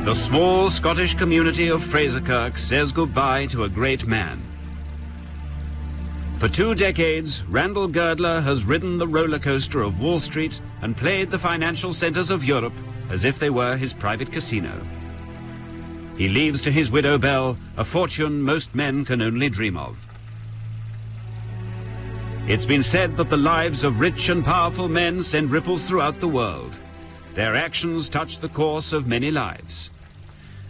The small Scottish community of Fraserkirk says goodbye to a great man. For 2 decades, Randall Girdler has ridden the roller coaster of Wall Street and played the financial centers of Europe as if they were his private casino. He leaves to his widow Belle a fortune most men can only dream of. It's been said that the lives of rich and powerful men send ripples throughout the world. Their actions touch the course of many lives.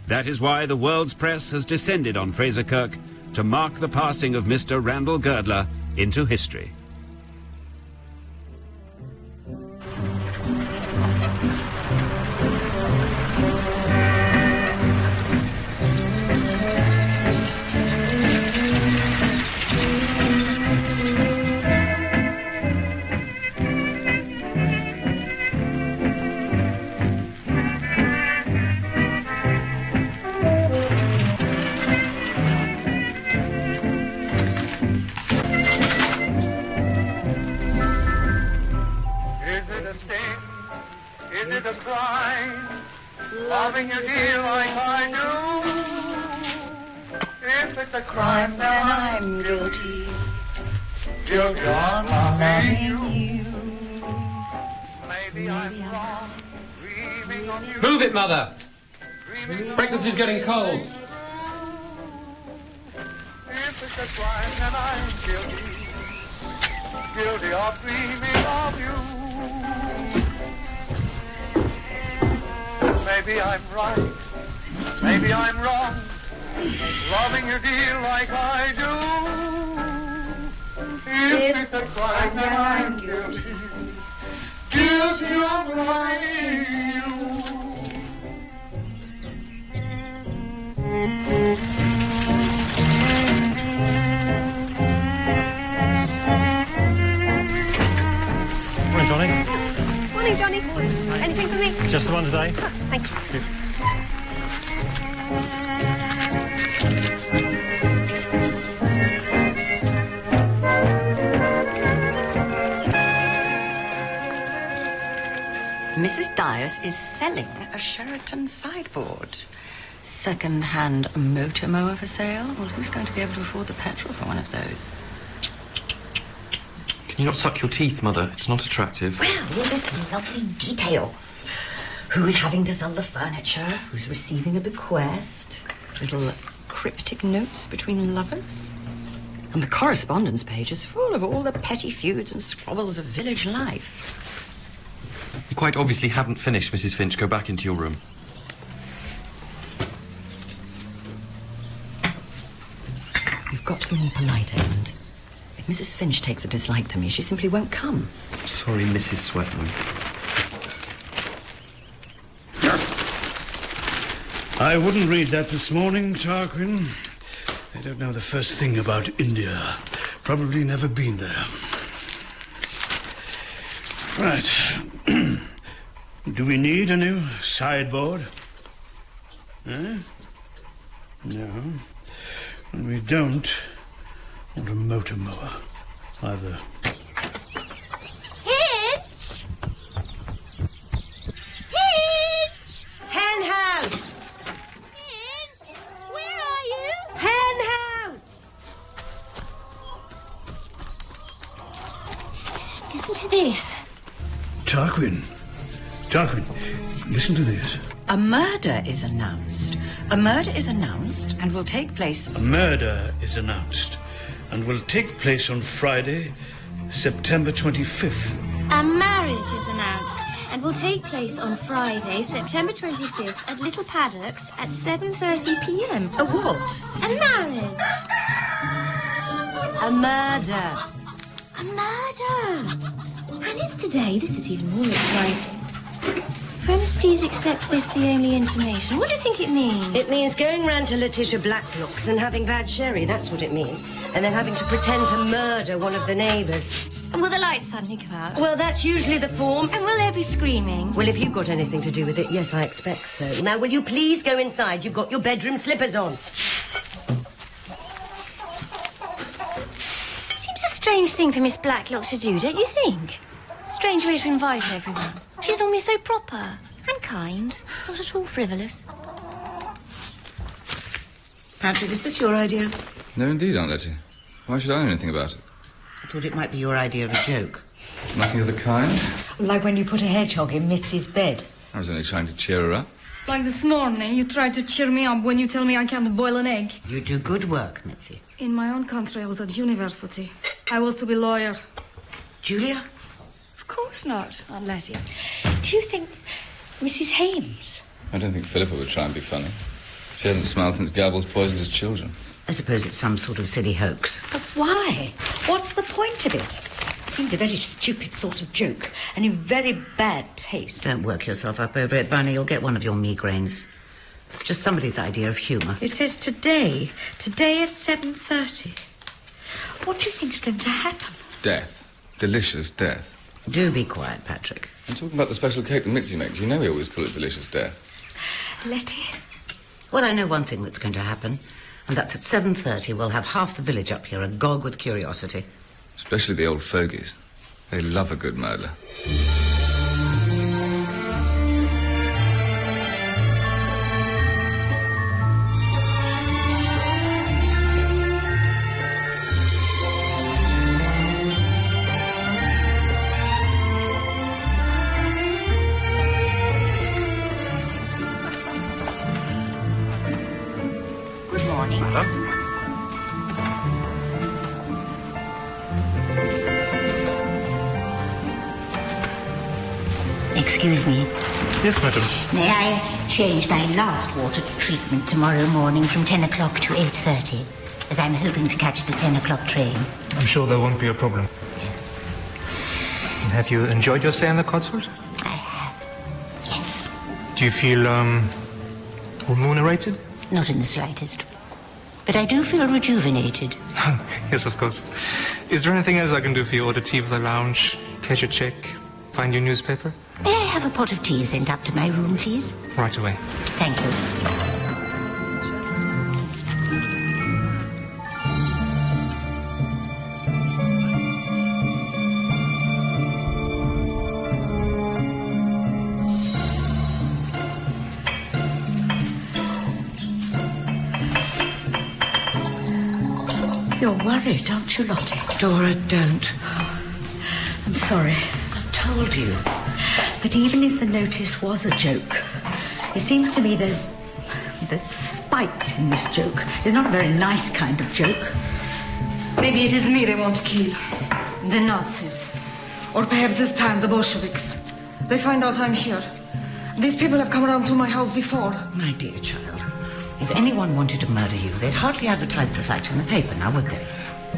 That is why the world's press has descended on Fraserkirk to mark the passing of Mr. Randall Girdler into history. Loving you dear like I do. If it's a crime, then I'm guilty. Guilty of loving you. Maybe I'm wrong, dreaming of you. Move it, Mother! Breakfast is getting cold. If it's a crime, then I'm guilty. Guilty of dreaming of you. Maybe I'm right, maybe I'm wrong, loving you dear like I do. If it's a crime, then I'm guilty, guilty of loving you. Morning, Johnny. Morning, Johnny. Anything for me? Just the one today. Oh, thank you. Mrs. Dyers is selling a Sheraton sideboard. Second-hand motor mower for sale? Well, who's going to be able to afford the petrol for one of those? Can you not suck your teeth, Mother? It's not attractive. Well, this lovely detail. Who's having to sell the furniture? Who's receiving a bequest? Little cryptic notes between lovers? And the correspondence page is full of all the petty feuds and squabbles of village life. You quite obviously haven't finished, Mrs. Finch. Go back into your room. You've got to be more polite, Edmund. If Mrs. Finch takes a dislike to me, she simply won't come. Sorry, Mrs. Swetman. I wouldn't read that this morning, Tarquin. They don't know the first thing about India. Probably never been there. Right. Do we need a new sideboard? Eh? No. And we don't want a motor mower either. Hitch! Hitch! Hen house! Hitch! Where are you? Hen house! Listen to this. Tarquin, listen to this. A murder is announced. A murder is announced and will take place... A murder is announced and will take place on Friday, September 25th. A marriage is announced and will take place on Friday, September 25th at Little Paddocks at 7:30 p.m. A what? A marriage. A murder. A murder. And it's today. This is even more exciting. Friends, please accept this the only intimation. What do you think it means? It means going round to Letitia Bblackloc's and having bad sherry, that's what it means. And then having to pretend to murder one of the neighbours. And will the lights suddenly come out? Well, that's usually the form. And will there be screaming? Well, if you've got anything to do with it, yes, I expect so. Now, will you please go inside? You've got your bedroom slippers on. Seems a strange thing for Miss Blacklock to do, don't you think? Strange way to invite everyone. She's normally so proper and kind, not at all frivolous. Patrick, is this your idea? No, indeed, Aunt Letty. Why should I know anything about it? I thought it might be your idea of a joke. Nothing of the kind. Like when you put a hedgehog in Mitzi's bed. I was only trying to cheer her up. Like this morning, you try to cheer me up when you tell me I can't boil an egg. You do good work, Mitzi. In my own country, I was at university. I was to be lawyer. Julia? Of course not, Aunt Letty. Do you think Mrs. Hames? I don't think Philippa would try and be funny. She hasn't smiled since Gables poisoned his children. I suppose it's some sort of silly hoax. But why? What's the point of it? It seems a very stupid sort of joke, and in very bad taste. Don't work yourself up over it, Bunny. You'll get one of your migraines. It's just somebody's idea of humour. It says today. Today at 7:30. What do you think's going to happen? Death. Delicious death. Do be quiet, Patrick. I'm talking about the special cake that Mitzi makes. You know we always call it delicious death. Letty? Well, I know one thing that's going to happen, and that's at 7:30 we'll have half the village up here agog with curiosity. Especially the old fogies. They love a good murder. Good morning. Madam? Excuse me. Yes, madam. May I change my last water treatment tomorrow morning from 10 o'clock to 8:30, as I'm hoping to catch the 10 o'clock train? I'm sure there won't be a problem. And have you enjoyed your stay in the Cotswolds? I have. Yes. Do you feel, remunerated? Not in the slightest. But I do feel rejuvenated. Yes, of course. Is there anything else I can do for you? Order tea for the lounge, cash a check, find your newspaper? May I have a pot of tea sent up to my room, please? Right away. Thank you. You're worried, aren't you, Lottie? Dora, don't. I'm sorry. I've told you. But even if the notice was a joke, it seems to me there's spite in this joke. It's not a very nice kind of joke. Maybe it is me they want to kill. The Nazis. Or perhaps this time the Bolsheviks. They find out I'm here. These people have come around to my house before. My dear child, if anyone wanted to murder you, they'd hardly advertise the fact in the paper, now would they?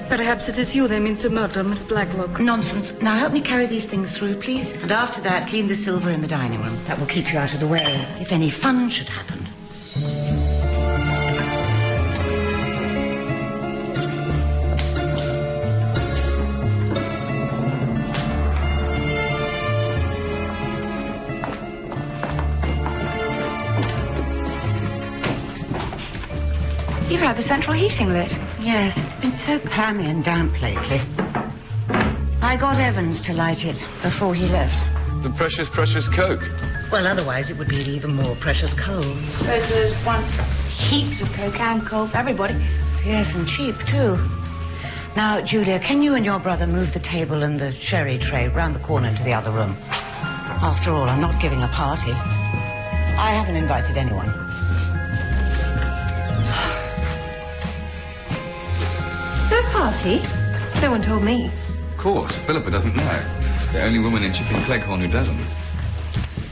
Perhaps it is you they mean to murder, Miss Blacklock. Nonsense. Now help me carry these things through, please. And after that, clean the silver in the dining room. That will keep you out of the way if any fun should happen. You've had the central heating lit. Yes, it's been so clammy and damp lately. I got Evans to light it before he left. The precious, precious Coke. Well, otherwise it would be even more precious coal. I suppose there was once heaps of coke and coal for everybody. Yes, and cheap, too. Now, Julia, can you and your brother move the table and the sherry tray round the corner into the other room? After all, I'm not giving a party. I haven't invited anyone. Is there a party? No one told me. Of course, Philippa doesn't know. The only woman in Tsipin Cleghorn who doesn't.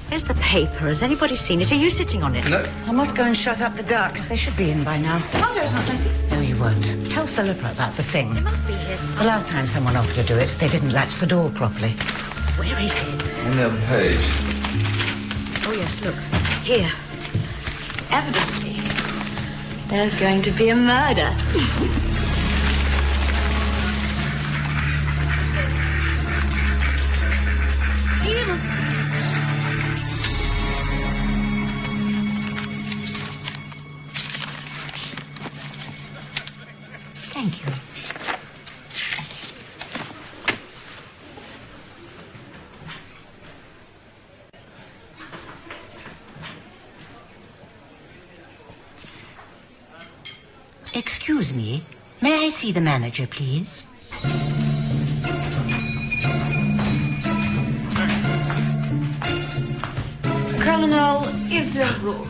There's the paper. Has anybody seen it? Are you sitting on it? No. I must go and shut up the ducks. They should be in by now. I'll do it, Aunt Letty. No, you won't. Tell Philippa about the thing. It must be his. The last time someone offered to do it, they didn't latch the door properly. Where is it? On the other page. Oh, yes, look. Here. Evidently, there's going to be a murder. Thank you. Excuse me. May I see the manager, please? Colonel Israel.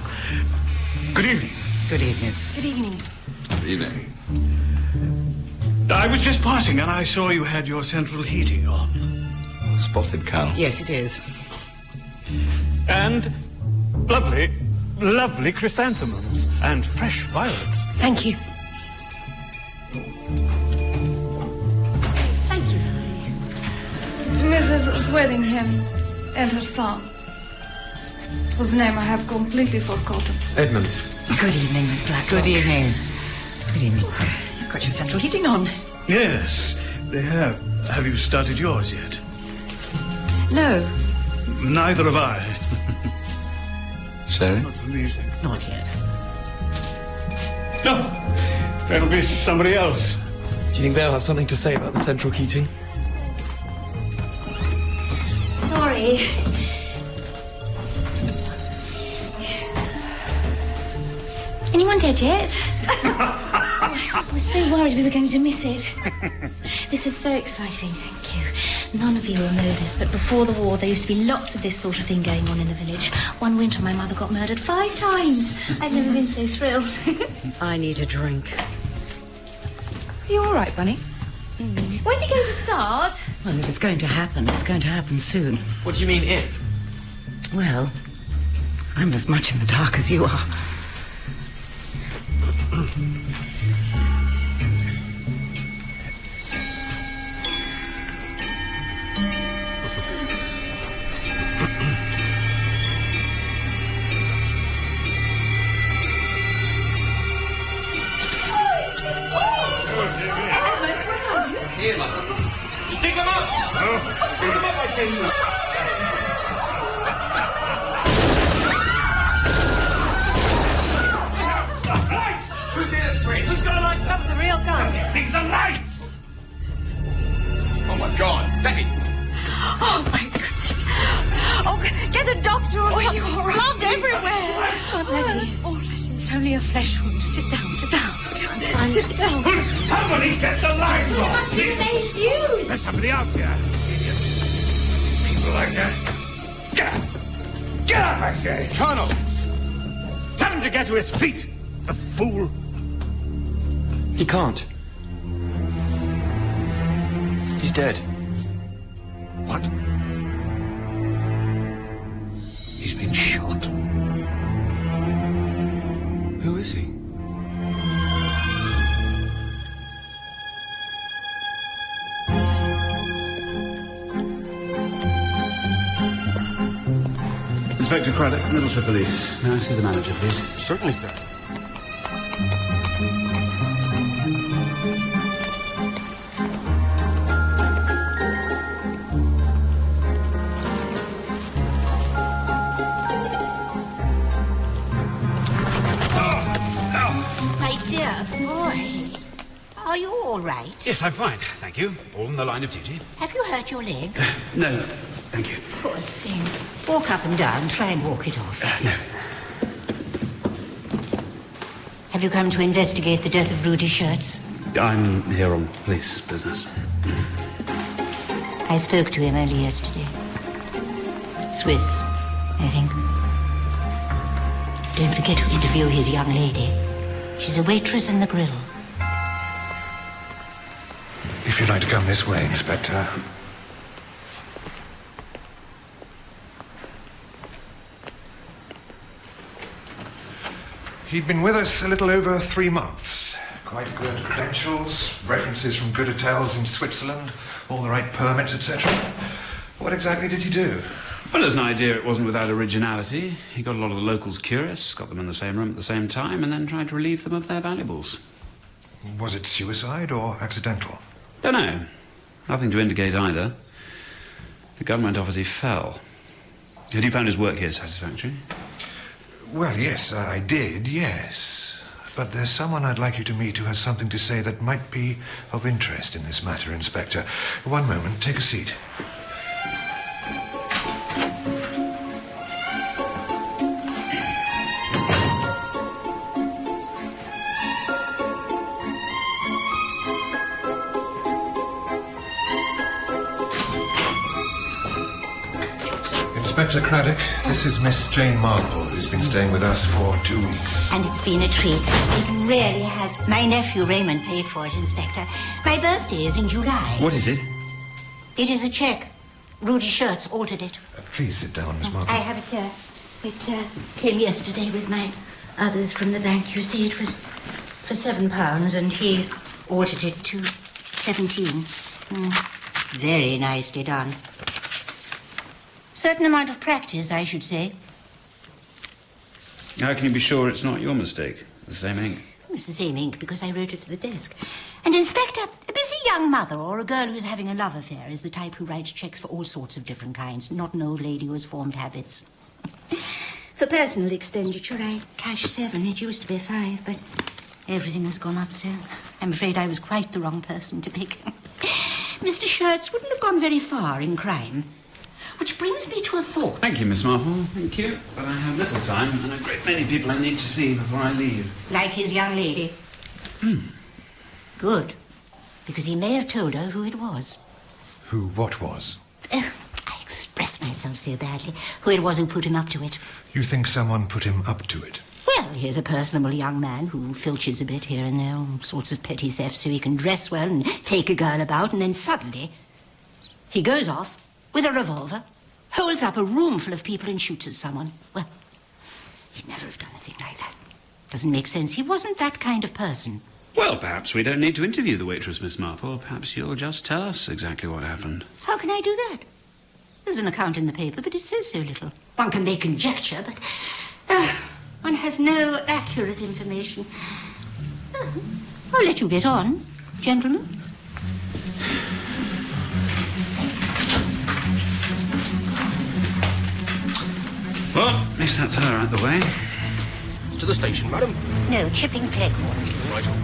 Good evening. Good evening. Good evening. Good evening. I was just passing and I saw you had your central heating on. Spotted, Colonel. Yes, it is. And lovely, lovely chrysanthemums and fresh violets. Thank you. Thank you, Nancy. Mrs. Swearingham and her son, whose name I have completely forgotten. Edmund. Good evening, Miss Blackwell. Good evening. Good evening. You've got your central heating on. Yes, they have. Have you started yours yet? No. Neither have I. Sherry? What's the music? Not yet. No, that'll be somebody else. Do you think they'll have something to say about the central heating? Sorry. Anyone dead yet? I was so worried we were going to miss it. This is so exciting, thank you. None of you will know this, but before the war there used to be lots of this sort of thing going on in the village. One winter my mother got murdered 5 times. I've never been so thrilled. I need a drink. Are you all right, Bunny? When's it going to start? Well, if it's going to happen, it's going to happen soon. What do you mean, if? Well, I'm as much in the dark as you are. Here, Mother. Stick him up! Stick him up, I tell you! Lights! Who's near the screen? Who's got a light? That was a real gun. Things are lights! Oh, my God. Betty! Oh, my goodness. Oh, get a doctor or something. Blood everywhere. It's not Letty. Oh, Letty, it's only a flesh wound. Sit down, sit down. Sit down. Will somebody get the lights on? Must be the main fuse. There's somebody out here. Idiots. People like that. Get up! Get up, I say! Colonel! Tell him to get to his feet, the fool! He can't. He's dead. What? He's been shot. Who is he? Inspector Craddock, Middleshire Police. May I see the manager, please? Certainly, sir. My dear boy, are you all right? Yes, I'm fine, thank you. All in the line of duty. Have you hurt your leg? No, thank you. Poor thing. Walk up and down, try and walk it off. No. Have you come to investigate the death of Rudy Schertz? I'm here on police business. I spoke to him only yesterday. Swiss, I think. Don't forget to interview his young lady. She's a waitress in the grill. If you'd like to come this way, Inspector. He'd been with us a little over 3 months. Quite good credentials, references from good hotels in Switzerland, all the right permits, etc. What exactly did he do? Well, there's an idea it wasn't without originality. He got a lot of the locals curious, got them in the same room at the same time, and then tried to relieve them of their valuables. Was it suicide or accidental? Don't know. Nothing to indicate either. The gun went off as he fell. Had you found his work here satisfactory? Well, yes, I did, yes. But there's someone I'd like you to meet who has something to say that might be of interest in this matter, Inspector. One moment, take a seat. Inspector Craddock, this is Miss Jane Marple, who's been staying with us for 2 weeks. And it's been a treat. It really has. My nephew Raymond paid for it, Inspector. My birthday is in July. What is it? It is a cheque. Rudy Shirts altered it. Please sit down, Miss Marple. I have it here. It came yesterday with my others from the bank. You see, it was for £7 and he altered it to 17. Very nicely done. Certain amount of practice, I should say. How can you be sure it's not your mistake? The same ink? It's the same ink because I wrote it to the desk. And, Inspector, a busy young mother or a girl who's having a love affair is the type who writes cheques for all sorts of different kinds, not an old lady who has formed habits. For personal expenditure, I cashed 7. It used to be 5, but everything has gone up so. I'm afraid I was quite the wrong person to pick. Mr. Shirts wouldn't have gone very far in crime. Which brings me to a thought. Thank you, Miss Marple. Thank you. But I have little time and a great many people I need to see before I leave. Like his young lady? Good. Because he may have told her who it was. Who what was? I express myself so badly. Who it was who put him up to it. You think someone put him up to it? Well, here's a personable young man who filches a bit here and there, all sorts of petty thefts so he can dress well and take a girl about, and then suddenly he goes off with a revolver, holds up a room full of people and shoots at someone. Well, he'd never have done anything like that. Doesn't make sense. He wasn't that kind of person. Well, perhaps we don't need to interview the waitress, Miss Marple. Perhaps you'll just tell us exactly what happened. How can I do that? There's an account in the paper, but it says so little. One can make conjecture, but one has no accurate information. I'll let you get on, gentlemen. Well, at least that's her out the way. To the station, madam. No, Tsiping Klekkhorn, please. Right.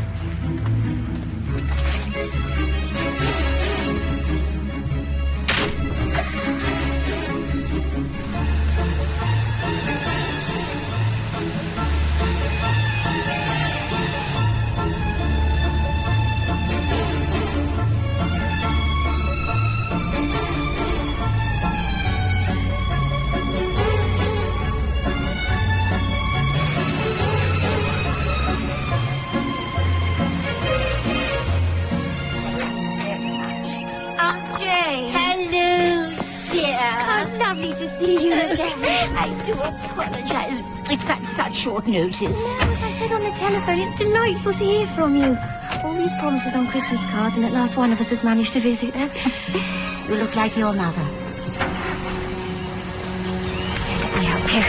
Lovely to see you again. I do apologise. It's at such short notice. As I said on the telephone, it's delightful to hear from you. All these promises on Christmas cards, and at last one of us has managed to visit. You look like your mother. Let me help you.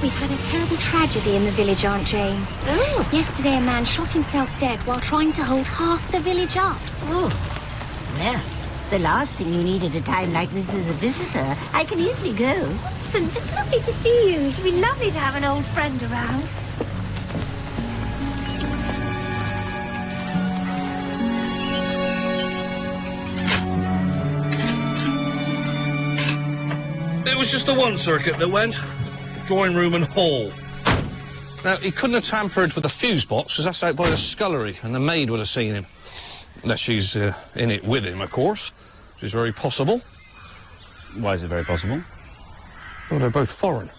We've had a terrible tragedy in the village, Aunt Jane. Oh. Yesterday a man shot himself dead while trying to hold half the village up. Oh. Well, the last thing you need at a time like this is a visitor. I can easily go. St, it's lovely to see you. It'd be lovely to have an old friend around. It was just the one circuit that went. Drawing room and hall. Now, he couldn't have tampered with the fuse box, because that's out by the scullery, and the maid would have seen him. Unless she's in it with him, of course, which is very possible. Why is it very possible? Well, they're both foreign.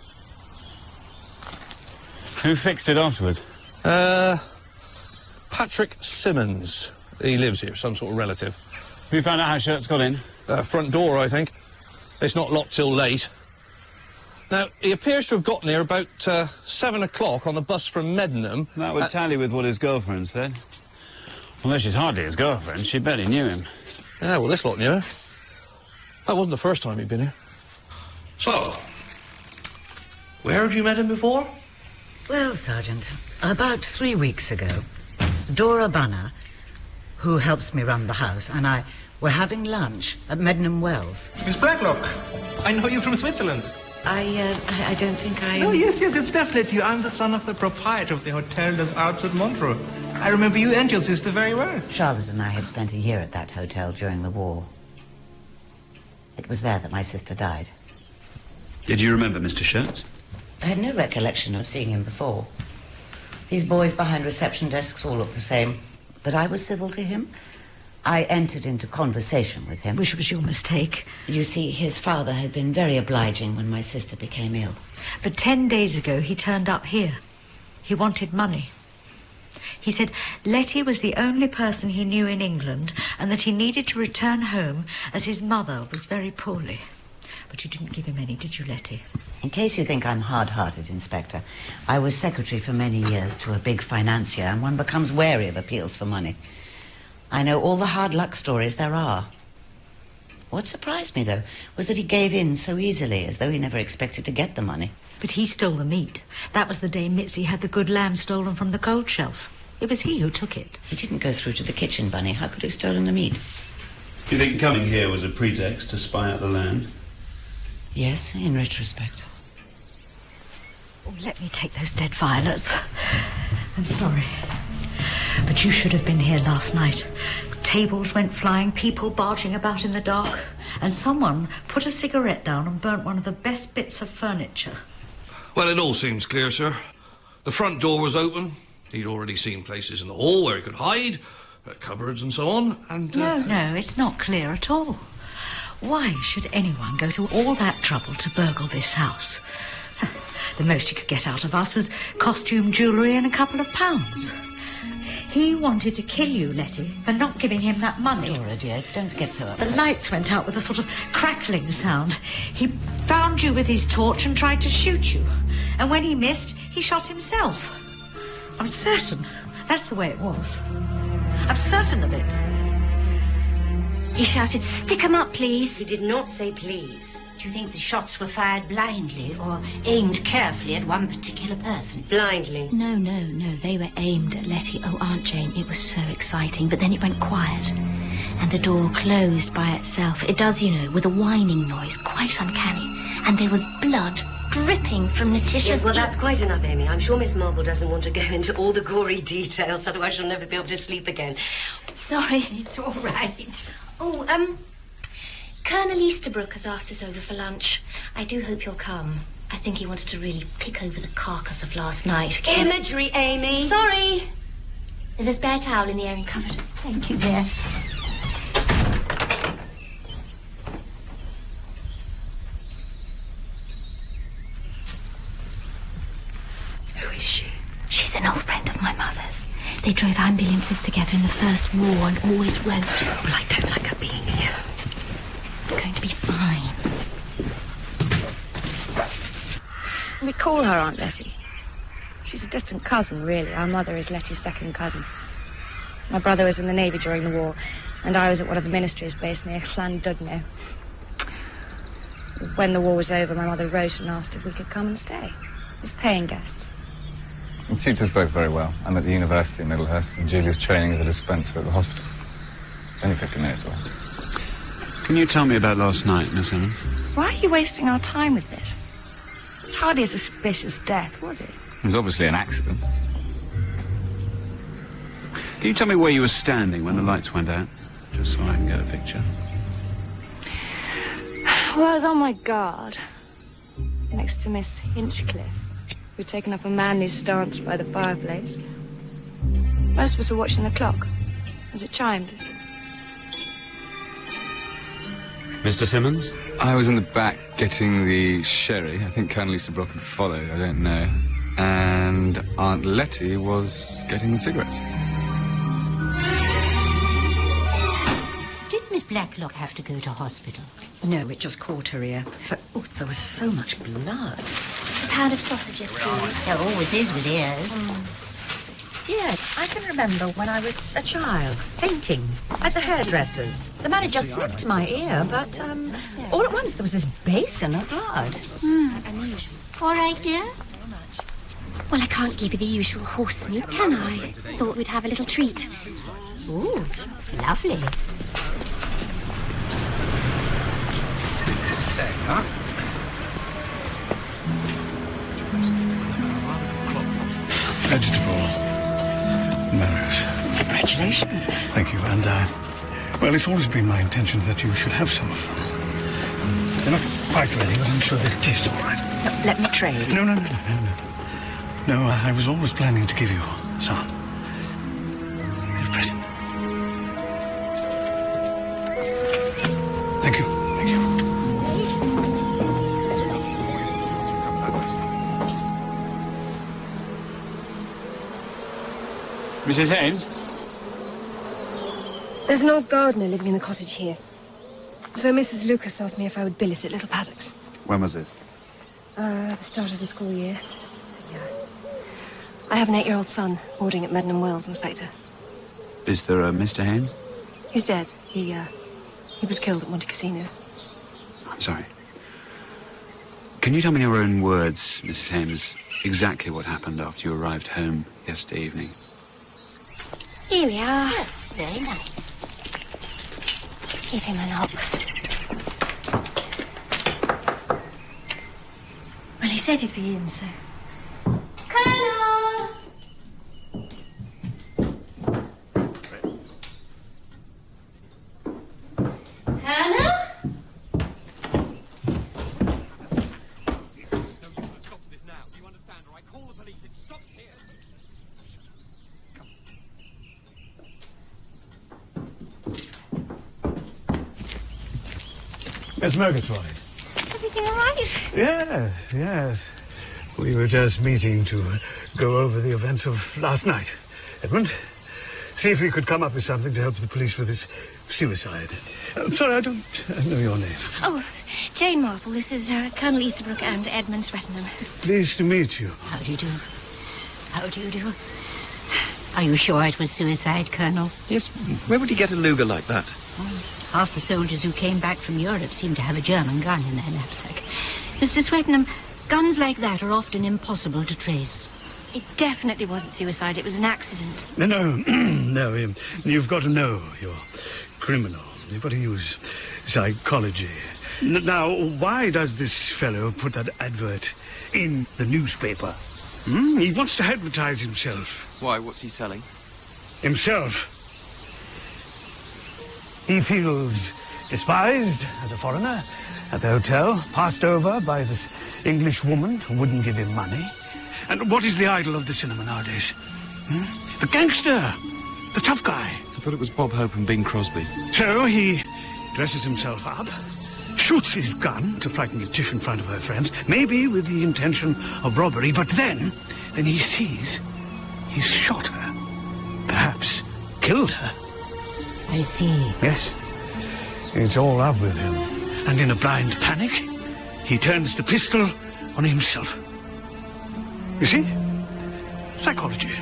Who fixed it afterwards? Patrick Simmons. He lives here, some sort of relative. Have you found out how Shirts got in? Front door, I think. It's not locked till late. Now, he appears to have gotten here about 7 o'clock on the bus from Meddenham. That would tally with what his girlfriend said. Although she's hardly his girlfriend, she barely knew him. Yeah, well, this lot knew her. That wasn't the first time he'd been here. So, where had you met him before? Well, Sergeant, about 3 weeks ago, Dora Bunner, who helps me run the house, and I were having lunch at Meddenham Wells. Miss Blacklok, I know you from Switzerland. I don't think I... Oh, yes, it's definitely you. I'm the son of the proprietor of the Hotel des Arts at Montreux. I remember you and your sister very well. Charlotte and I had spent a year at that hotel during the war. It was there that my sister died. Did you remember Mr. Shirts? I had no recollection of seeing him before. These boys behind reception desks all looked the same, but I was civil to him. I entered into conversation with him. Which was your mistake? You see, his father had been very obliging when my sister became ill. But 10 days ago, he turned up here. He wanted money. He said Letty was the only person he knew in England and that he needed to return home as his mother was very poorly. But you didn't give him any, did you, Letty? In case you think I'm hard-hearted, Inspector, I was secretary for many years to a big financier, and one becomes wary of appeals for money. I know all the hard luck stories there are. What surprised me, though, was that he gave in so easily, as though he never expected to get the money. But he stole the meat. That was the day Mitzi had the good lamb stolen from the cold shelf. It was he who took it. He didn't go through to the kitchen, Bunny. How could he have stolen the meat? Do you think coming here was a pretext to spy out the land? Yes, in retrospect. Oh, let me take those dead violets. I'm sorry. But you should have been here last night. Tables went flying, people barging about in the dark, and someone put a cigarette down and burnt one of the best bits of furniture. Well, it all seems clear, sir. The front door was open. He'd already seen places in the hall where he could hide, cupboards and so on, and... No, it's not clear at all. Why should anyone go to all that trouble to burgle this house? The most he could get out of us was costume jewellery and a couple of pounds. He wanted to kill you, Letty, for not giving him that money. Dora, dear, don't get so upset. The lights went out with a sort of crackling sound. He found you with his torch and tried to shoot you. And when he missed, he shot himself. I'm certain that's the way it was. I'm certain of it. He shouted, "Stick 'em up, please." He did not say please. Do you think the shots were fired blindly or aimed carefully at one particular person? Blindly. No. They were aimed at Letty. Oh, Aunt Jane, it was so exciting. But then it went quiet. And the door closed by itself. It does, you know, with a whining noise, quite uncanny. And there was blood dripping from Letitia's... Yes, well, that's quite enough, Amy. I'm sure Miss Marple doesn't want to go into all the gory details, otherwise she'll never be able to sleep again. Sorry. It's all right. Oh, Colonel Easterbrook has asked us over for lunch. I do hope you'll come. I think he wants to really pick over the carcass of last night. Imagery, Amy. Sorry. There's a spare towel in the airing cupboard. Thank you, dear. Who is she? She's an old friend of my mother's. They drove ambulances together in the First War and always wrote. Well, I don't like her being here. It's going to be fine. We call her Aunt Letty. She's a distant cousin, really. Our mother is Letty's second cousin. My brother was in the Navy during the war, and I was at one of the ministries based near Llandudno. When the war was over, my mother wrote and asked if we could come and stay as paying guests. It suits us both very well. I'm at the university in Middlehurst, and Julia's training as a dispenser at the hospital. It's only 50 minutes away. Can you tell me about last night, Miss Emmons? Why are you wasting our time with this? It's hardly a suspicious death, was it? It was obviously an accident. Can you tell me where you were standing when the lights went out? Just so I can get a picture. Well, I was on my guard, next to Miss Hinchcliffe, who'd taken up a manly stance by the fireplace. I was supposed to be watching the clock as it chimed. Mr. Simmons? I was in the back getting the sherry. I think Colonel Easterbrook had followed, I don't know. And Aunt Letty was getting the cigarettes. Did Miss Blacklock have to go to hospital? No, it just caught her ear. But, oh, there was so much blood. A pound of sausages, please. There always is with ears. Yes, I can remember when I was a child, fainting at the hairdresser's. The man had just snipped my ear, but all at once there was this basin of blood. All right, dear? Well, I can't give you the usual horse meat, can I? Thought we'd have a little treat. Ooh, lovely. There you are. Vegetable marrows. Congratulations. Thank you, and, well, it's always been my intention that you should have some of them. They're not quite ready, but I'm sure they'll taste all right. No, let me trade. No. No, I was always planning to give you some. As a present. Mrs. Haynes? There's an old gardener living in the cottage here. So Mrs. Lucas asked me if I would billet at Little Paddocks. When was it? The start of the school year. Yeah. I have an 8-year-old son boarding at Meddenham Wells, Inspector. Is there a Mr. Haynes? He's dead. He was killed at Monte Cassino. I'm sorry. Can you tell me in your own words, Mrs. Haynes, exactly what happened after you arrived home yesterday evening? Here we are. Oh, very nice. Give him a knock. Well, he said he'd be in, so... Colonel! Colonel? Miss Murgatroyd. Everything all right? Yes, yes. We were just meeting to go over the events of last night. Edmund, see if we could come up with something to help the police with this suicide. Sorry, I don't know your name. Oh, Jane Marple. This is Colonel Easterbrook and Edmund Swettenham. Pleased to meet you. How do you do? How do you do? Are you sure it was suicide, Colonel? Yes. Where would he get a Luger like that? Half the soldiers who came back from Europe seem to have a German gun in their knapsack. Mr. Swettenham, guns like that are often impossible to trace. It definitely wasn't suicide. It was an accident. No, no, you've got to know your criminal. You've got to use psychology. Now, why does this fellow put that advert in the newspaper? He wants to advertise himself. Why? What's he selling? Himself. He feels despised as a foreigner at the hotel, passed over by this English woman who wouldn't give him money. And what is the idol of the cinema nowadays? The gangster, the tough guy. I thought it was Bob Hope and Bing Crosby. So he dresses himself up, shoots his gun to frighten Letitia in front of her friends, maybe with the intention of robbery, but then he sees he's shot her, perhaps killed her. I see. Yes, it's all up with him. And in a blind panic, he turns the pistol on himself. You see? Psychology.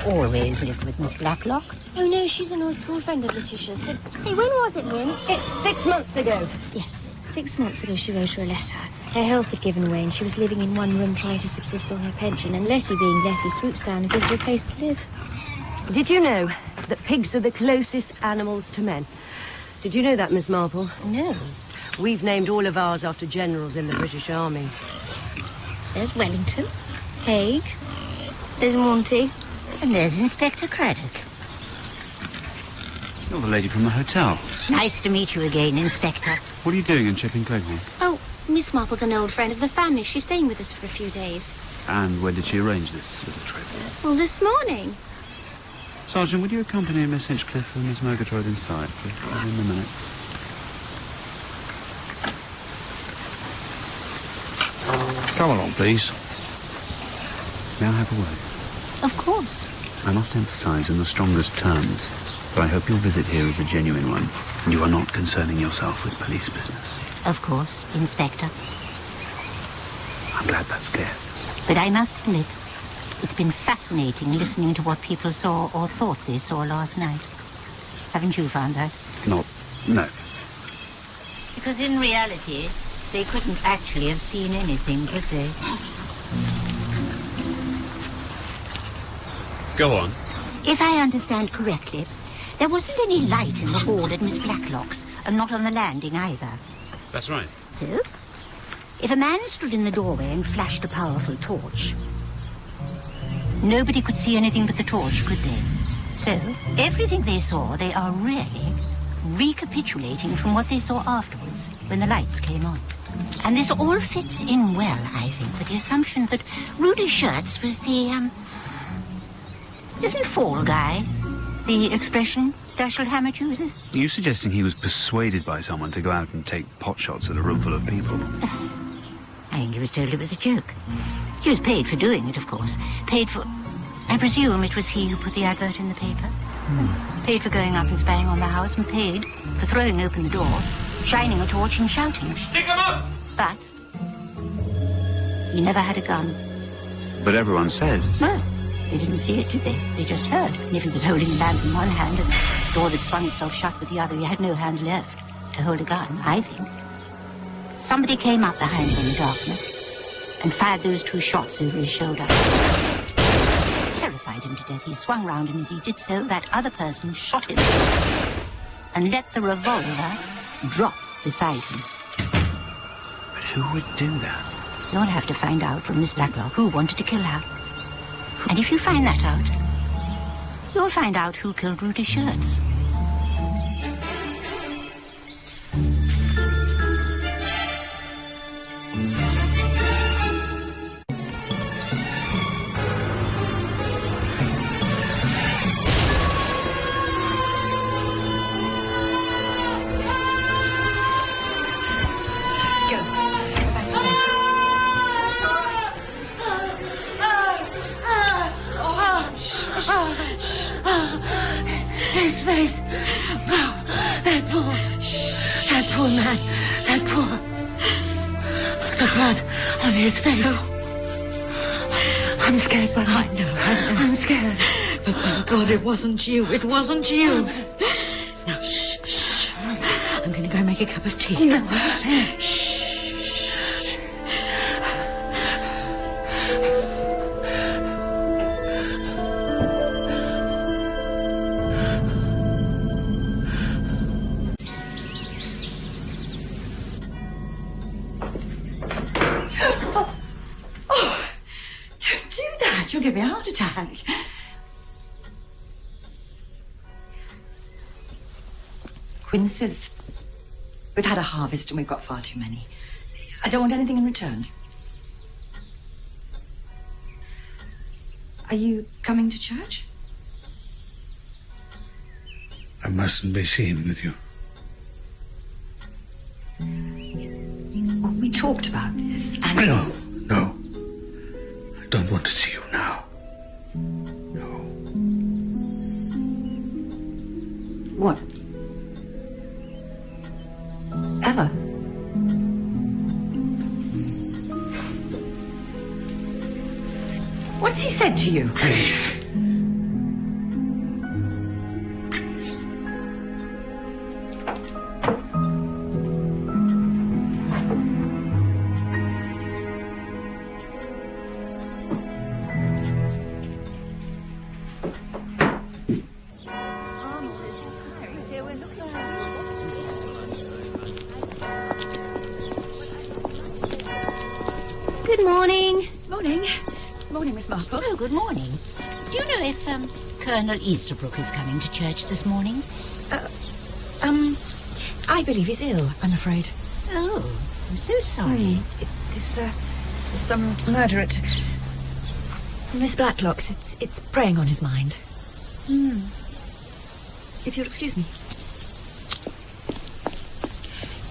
Always lived with Miss Blacklock? Oh, no, she's an old school friend of Letitia's. Hey, when was it, Lynch? It's 6 months ago. Yes, 6 months ago she wrote her a letter. Her health had given way and she was living in one room trying to subsist on her pension, and Letty, being Letty, swoops down and gives her a place to live. Did you know that pigs are the closest animals to men? Did you know that, Miss Marple? No. We've named all of ours after generals in the British Army. Yes. There's Wellington, Haig, there's Monty. And there's Inspector Craddock. You're the lady from the hotel. Nice to meet you again, Inspector. What are you doing in Tsiping Kleinhorn? Oh, Miss Marple's an old friend of the family. She's staying with us for a few days. And when did she arrange this little trip? Well, this morning. Sergeant, would you accompany Miss Hinchcliffe and Miss Murgatroyd inside, please? In a minute. Come along, please. May I have a word? Of course. I must emphasize in the strongest terms that I hope your visit here is a genuine one, and you are not concerning yourself with police business. Of course, Inspector. I'm glad that's clear. But I must admit, it's been fascinating listening to what people saw or thought they saw last night. Haven't you found that? No. Because in reality, they couldn't actually have seen anything, could they? Go on. If I understand correctly, there wasn't any light in the hall at Miss Blacklock's, and not on the landing either. That's right. So, if a man stood in the doorway and flashed a powerful torch, nobody could see anything but the torch, could they? So, everything they saw, they are really recapitulating from what they saw afterwards, when the lights came on. And this all fits in well, I think, with the assumption that Rudy Schurz was the, isn't fall guy the expression Dashiell Hammett uses? Are you suggesting he was persuaded by someone to go out and take potshots at a room full of people? I think he was told it was a joke. He was paid for doing it, of course. Paid for... I presume it was he who put the advert in the paper. Paid for going up and spying on the house, and paid for throwing open the door, shining a torch and shouting. Stick him up! But he never had a gun. But everyone says... No, they didn't see it, did they? They just heard. And if he was holding the lamp in one hand and the door that swung itself shut with the other, he had no hands left to hold a gun, I think. Somebody came up behind him in the darkness and fired those 2 shots over his shoulder. Terrified him to death. He swung round, and as he did so, that other person shot him and let the revolver drop beside him. But who would do that? You'll have to find out from Miss Blacklock who wanted to kill her. And if you find that out, you'll find out who killed Rudy Schurz. His face. Oh, that poor man. That poor. The blood on his face. Oh. I'm scared, but I know. I'm scared. But thank God it wasn't you. It wasn't you. Now, shh. I'm going to go make a cup of tea. No. Shh. You'll give me a heart attack. Quinn says we've had a harvest and we've got far too many. I don't want anything in return. Are you coming to church? I mustn't be seen with you. Well, we talked about this and... No. I don't want to see you now. No. What? Ever? What's he said to you? Please. Good morning. Morning, Miss Marple. Oh, good morning. Do you know if, Colonel Easterbrook is coming to church this morning? I believe he's ill, I'm afraid. Oh, I'm so sorry. There's some murder at Miss Blacklock's. It's preying on his mind. If you'll excuse me.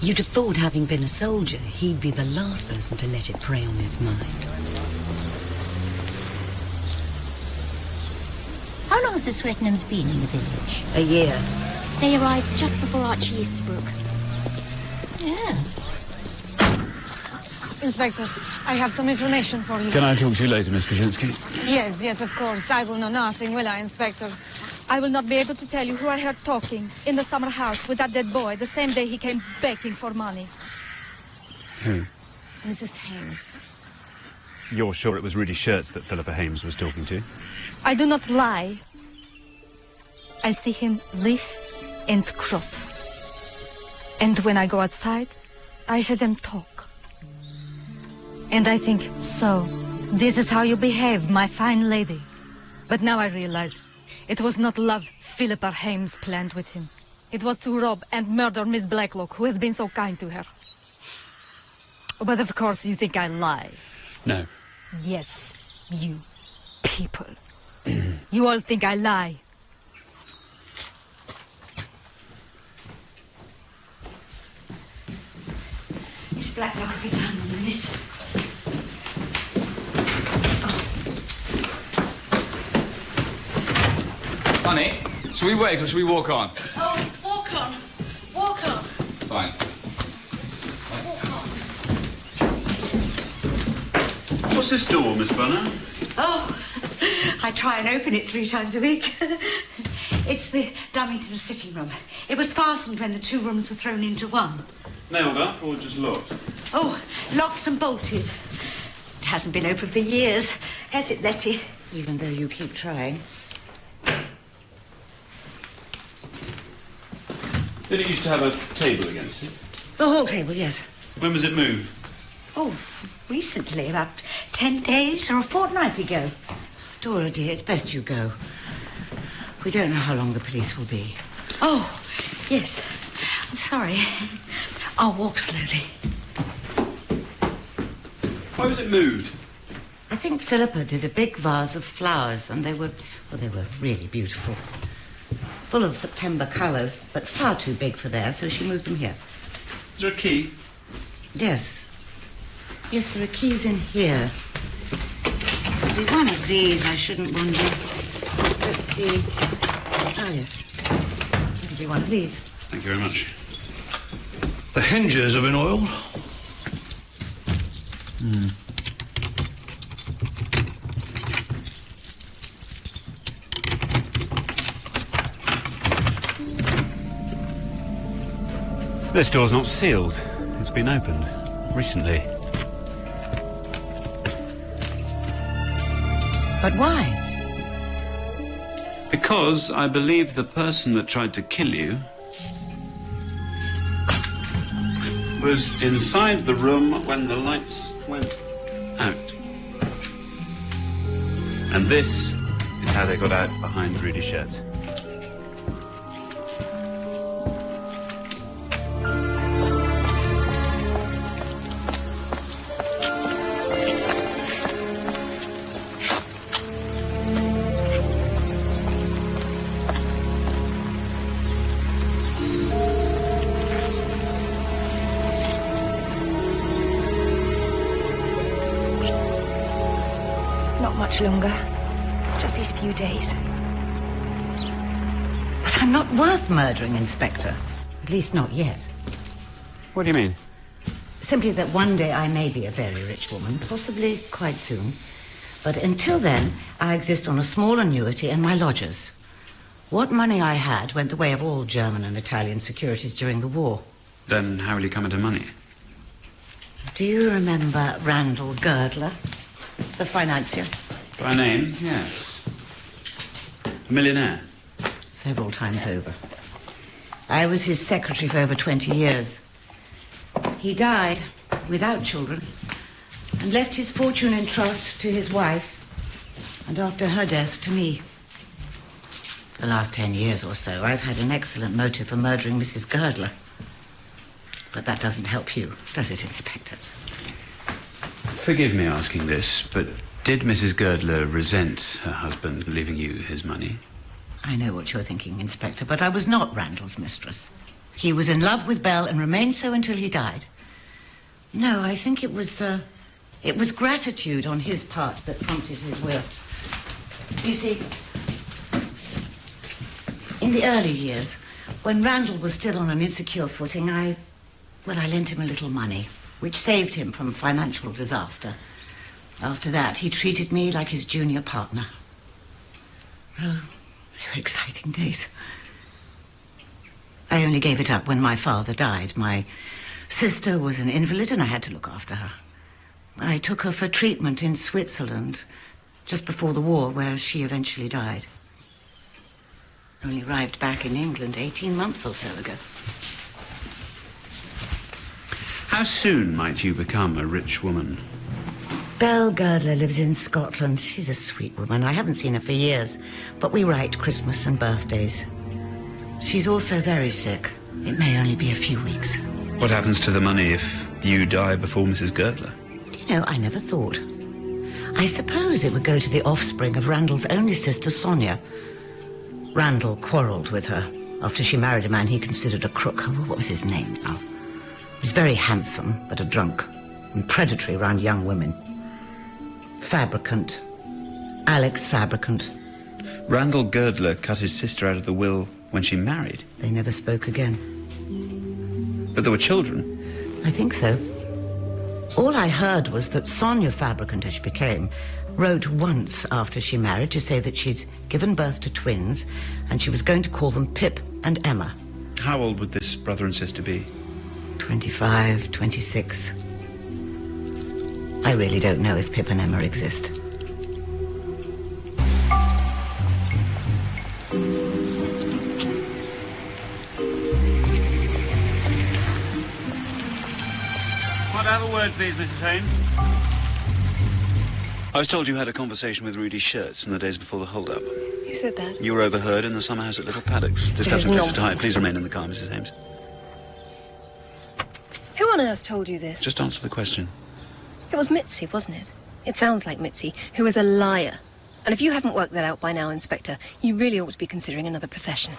You'd have thought, having been a soldier, he'd be the last person to let it prey on his mind. How long have the Swettenhams been in the village? A year. They arrived just before Archie Easterbrook. Yeah. Inspector, I have some information for you. Can I talk to you later, Miss Kaczynski? Yes, of course. I will know nothing, will I, Inspector? I will not be able to tell you who I heard talking in the summer house with that dead boy the same day he came begging for money. Who? Mrs. Hames. You're sure it was Rudy Schurz that Philippa Hames was talking to? I do not lie. I see him live and cross. And when I go outside, I hear them talk. And I think, so, this is how you behave, my fine lady. But now I realize it was not love Philippa Hames planned with him. It was to rob and murder Miss Blaylock, who has been so kind to her. But of course you think I lie. No. Yes, you people. You all think I lie. Miss Blacklock will be down in a minute. Honey, shall we wait or shall we walk on? Oh, walk on. Walk on. Fine. What's this door, Miss Bunner? Oh, I try and open it 3 times a week. It's the dummy to the sitting room. It was fastened when the 2 rooms were thrown into one. Nailed up or just locked? Oh, locked and bolted. It hasn't been open for years, has it, Letty? Even though you keep trying. Did it used to have a table against it? The hall table, yes. When was it moved? Oh, recently, about 10 days or a fortnight ago. Dora, dear, it's best you go. We don't know how long the police will be. Oh, yes. I'm sorry. I'll walk slowly. Why was it moved? I think Philippa did a big vase of flowers, and they were really beautiful. Full of September colours, but far too big for there, so she moved them here. Is there a key? Yes. Yes, there are keys in here. It'll be one of these, I shouldn't wonder. Let's see. Oh, yes. It'll be one of these. Thank you very much. The hinges have been oiled. This door's not sealed. It's been opened recently. But why? Because I believe the person that tried to kill you was inside the room when the lights went out. And this is how they got out behind Rudy's shirts. Much longer. Just these few days. But I'm not worth murdering, Inspector. At least not yet. What do you mean? Simply that one day I may be a very rich woman, possibly quite soon. But until then, I exist on a small annuity and my lodgers. What money I had went the way of all German and Italian securities during the war. Then how will you come into money? Do you remember Randall Girdler, the financier? By name, yes. A millionaire? Several times over. I was his secretary for over 20 years. He died without children and left his fortune in trust to his wife, and after her death to me. The last 10 years or so, I've had an excellent motive for murdering Mrs. Girdler. But that doesn't help you, does it, Inspector? Forgive me asking this, but did Mrs. Girdler resent her husband leaving you his money? I know what you're thinking, Inspector, but I was not Randall's mistress. He was in love with Belle and remained so until he died. No, I think it was gratitude on his part that prompted his will. You see, in the early years, when Randall was still on an insecure footing, I lent him a little money, which saved him from financial disaster. After that, he treated me like his junior partner. Oh, they were exciting days. I only gave it up when my father died. My sister was an invalid and I had to look after her. I took her for treatment in Switzerland just before the war, where she eventually died. Only arrived back in England 18 months or so ago. How soon might you become a rich woman? Belle Girdler lives in Scotland. She's a sweet woman. I haven't seen her for years, but we write Christmas and birthdays. She's also very sick. It may only be a few weeks. What happens to the money if you die before Mrs. Girdler? You know, I never thought. I suppose it would go to the offspring of Randall's only sister, Sonia. Randall quarrelled with her after she married a man he considered a crook. What was his name now? He was very handsome, but a drunk, and predatory around young women. Fabricant. Alex Fabricant. Randall Girdler cut his sister out of the will when she married? They never spoke again. But there were children? I think so. All I heard was that Sonia Fabricant, as she became, wrote once after she married to say that she'd given birth to twins and she was going to call them Pip and Emma. How old would this brother and sister be? 25, 26. I really don't know if Pip and Emma exist. One other word, please, Mrs. Haynes. I was told you had a conversation with Rudy's shirts in the days before the hold-up. Who said that? You were overheard in the summer house at Little Paddocks. Discussing Mrs. Hyde. Please remain in the car, Mrs. Haynes. Who on earth told you this? Just answer the question. It was Mitzi, wasn't it? It sounds like Mitzi, who is a liar. And if you haven't worked that out by now, Inspector, you really ought to be considering another profession.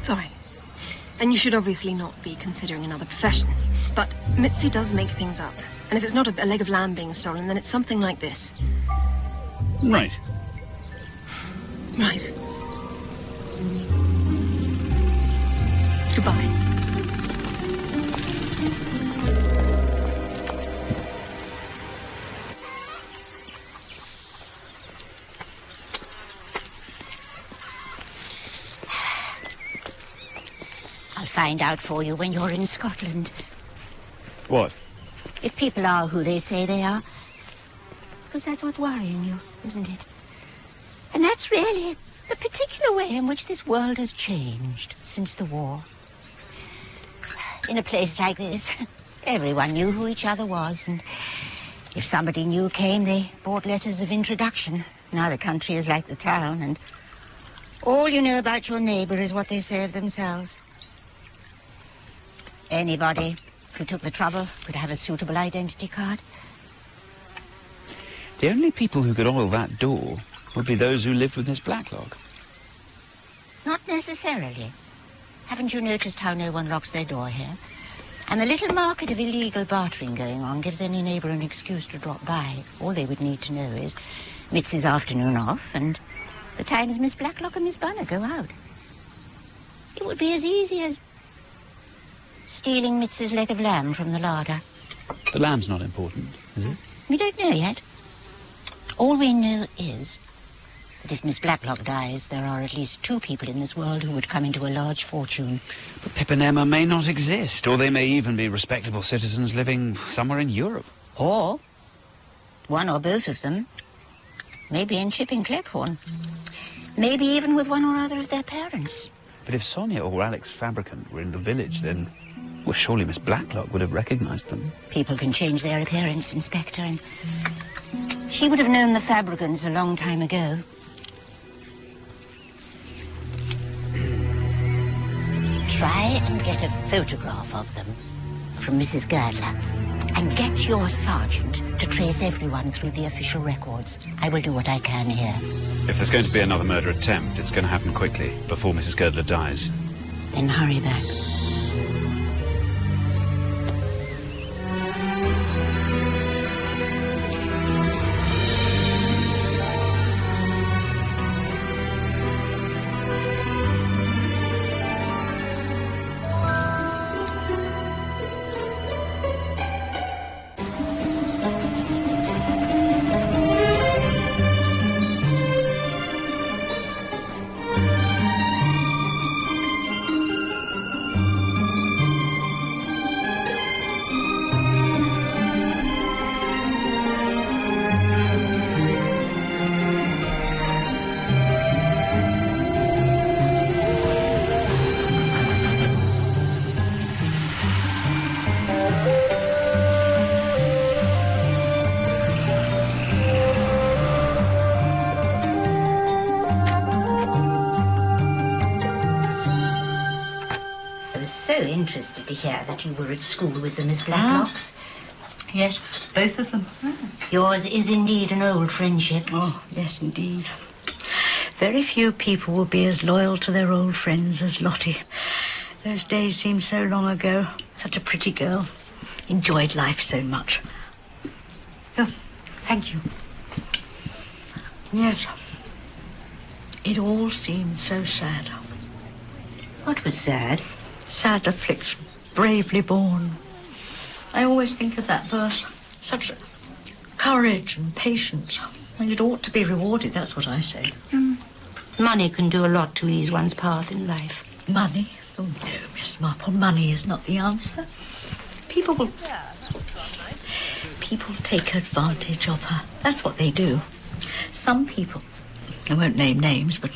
Sorry. And you should obviously not be considering another profession. But Mitzi does make things up. And if it's not a leg of lamb being stolen, then it's something like this. Right. Right. Goodbye. I'll find out for you when you're in Scotland. What? If people are who they say they are. Because that's what's worrying you, isn't it? And that's really the particular way in which this world has changed since the war. In a place like this, everyone knew who each other was, and if somebody new came, they brought letters of introduction. Now the country is like the town, and all you know about your neighbour is what they say of themselves. Anybody who took the trouble could have a suitable identity card. The only people who could oil that door would be those who lived with Miss Blacklock. Not necessarily. Haven't you noticed how no one locks their door here? And the little market of illegal bartering going on gives any neighbour an excuse to drop by. All they would need to know is Mitzi's afternoon off and the times Miss Blacklock and Miss Bunner go out. It would be as easy as stealing Mitzi's leg of lamb from the larder. The lamb's not important, is it? We don't know yet. All we know is that if Miss Blacklock dies, there are at least two people in this world who would come into a large fortune. But Pip and Emma may not exist, or they may even be respectable citizens living somewhere in Europe. Or one or both of them. Maybe in Tsiping Klekkhorn. Maybe even with one or other of their parents. But if Sonia or Alex Fabricant were in the village, then, well, surely Miss Blacklock would have recognised them. People can change their appearance, Inspector, and she would have known the Fabricants a long time ago. Try and get a photograph of them from Mrs. Girdler. And get your sergeant to trace everyone through the official records. I will do what I can here. If there's going to be another murder attempt, it's going to happen quickly, before Mrs. Girdler dies. Then hurry back. was so interested to hear that you were at school with the Miss Blacklocks. Yes, both of them. Yours is indeed an old friendship. Oh, yes, indeed. Very few people will be as loyal to their old friends as Lottie. Those days seem so long ago. Such a pretty girl. Enjoyed life so much. Oh, thank you. Yes. It all seemed so sad. What was sad? Sad affliction, bravely borne. I always think of that verse. Such courage and patience. And it ought to be rewarded, that's what I say. Money can do a lot to ease one's path in life. Money? Oh, no, Miss Marple, money is not the answer. People take advantage of her. That's what they do. Some people, I won't name names, but...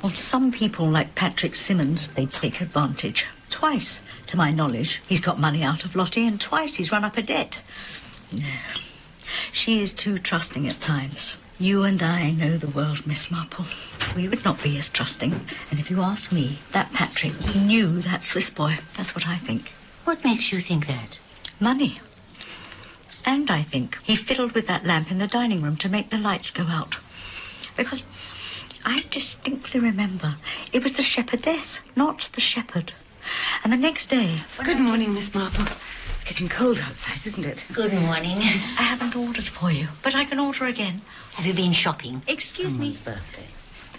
Well, some people, like Patrick Simmons, they take advantage. Twice, to my knowledge, he's got money out of Lottie, and twice he's run up a debt. No, she is too trusting at times. You and I know the world, Miss Marple. We would not be as trusting. And if you ask me, that Patrick, he knew that Swiss boy. That's what I think. What makes you think that? Money. And I think he fiddled with that lamp in the dining room to make the lights go out. Because I distinctly remember it was the shepherdess, not the shepherd. And the next day... Good morning, Miss Marple. It's getting cold outside, isn't it? Good morning. I haven't ordered for you, but I can order again. Have you been shopping? Excuse me. Birthday.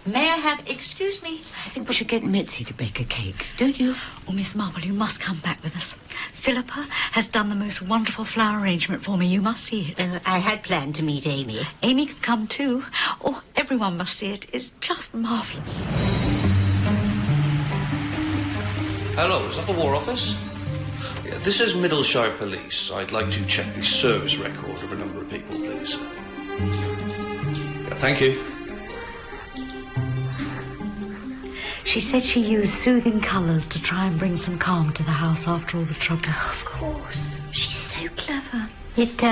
May I have... Excuse me. I think we should get Mitzi to bake a cake, don't you? Oh, Miss Marple, you must come back with us. Philippa has done the most wonderful flower arrangement for me. You must see it. I had planned to meet Amy. Amy can come too. Oh, everyone must see it. It's just marvellous. Hello, is that the War Office? Yeah, this is Middleshire Police. I'd like to check the service record of a number of people, please. Yeah, thank you. She said she used soothing colours to try and bring some calm to the house after all the trouble. Oh, of course. She's so clever. It,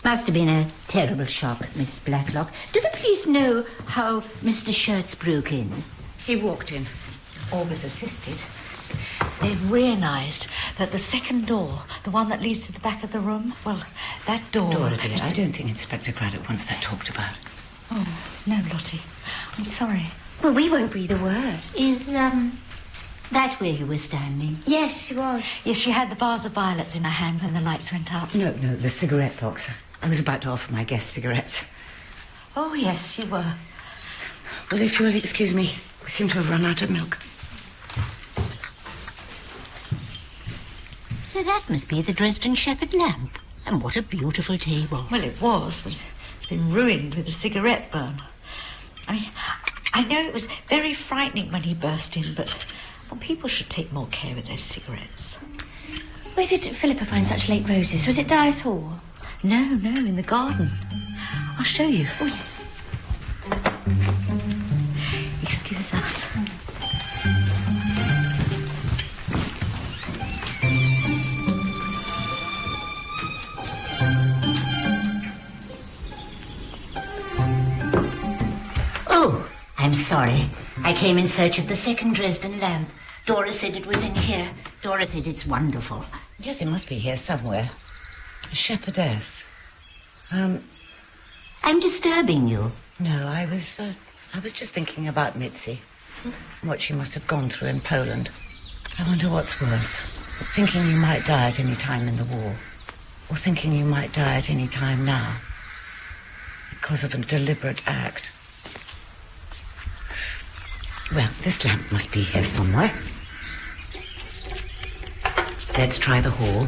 must have been a terrible shock, Miss Blacklock. Do the police know how Mr. Shirts broke in? He walked in, or was assisted. They've realised that the second door, the one that leads to the back of the room, well, that door... Dora, dear, I don't think Inspector Craddock wants that talked about. Oh, no, Lottie. I'm sorry. Well, we won't breathe a word. Is, that where you were standing? Yes, she was. Yes, she had the vase of violets in her hand when the lights went out. No, the cigarette box. I was about to offer my guests cigarettes. Oh, yes, you were. Well, if you will excuse me, we seem to have run out of milk. So that must be the Dresden Shepherd lamp. And what a beautiful table. Well, it was, but it's been ruined with a cigarette burn. I know it was very frightening when he burst in, but well, people should take more care with their cigarettes. Where did Philippa find such late roses? Was it Dyer's Hall? No, in the garden. I'll show you. Oh, yes. Excuse us. Oh, I'm sorry. I came in search of the second Dresden lamp. Dora said it was in here. Dora said it's wonderful. Yes, it must be here somewhere. A shepherdess. I'm disturbing you. No, I was just thinking about Mitzi. What she must have gone through in Poland. I wonder what's worse. Thinking you might die at any time in the war. Or thinking you might die at any time now. Because of a deliberate act. Well, this lamp must be here somewhere. Let's try the hall.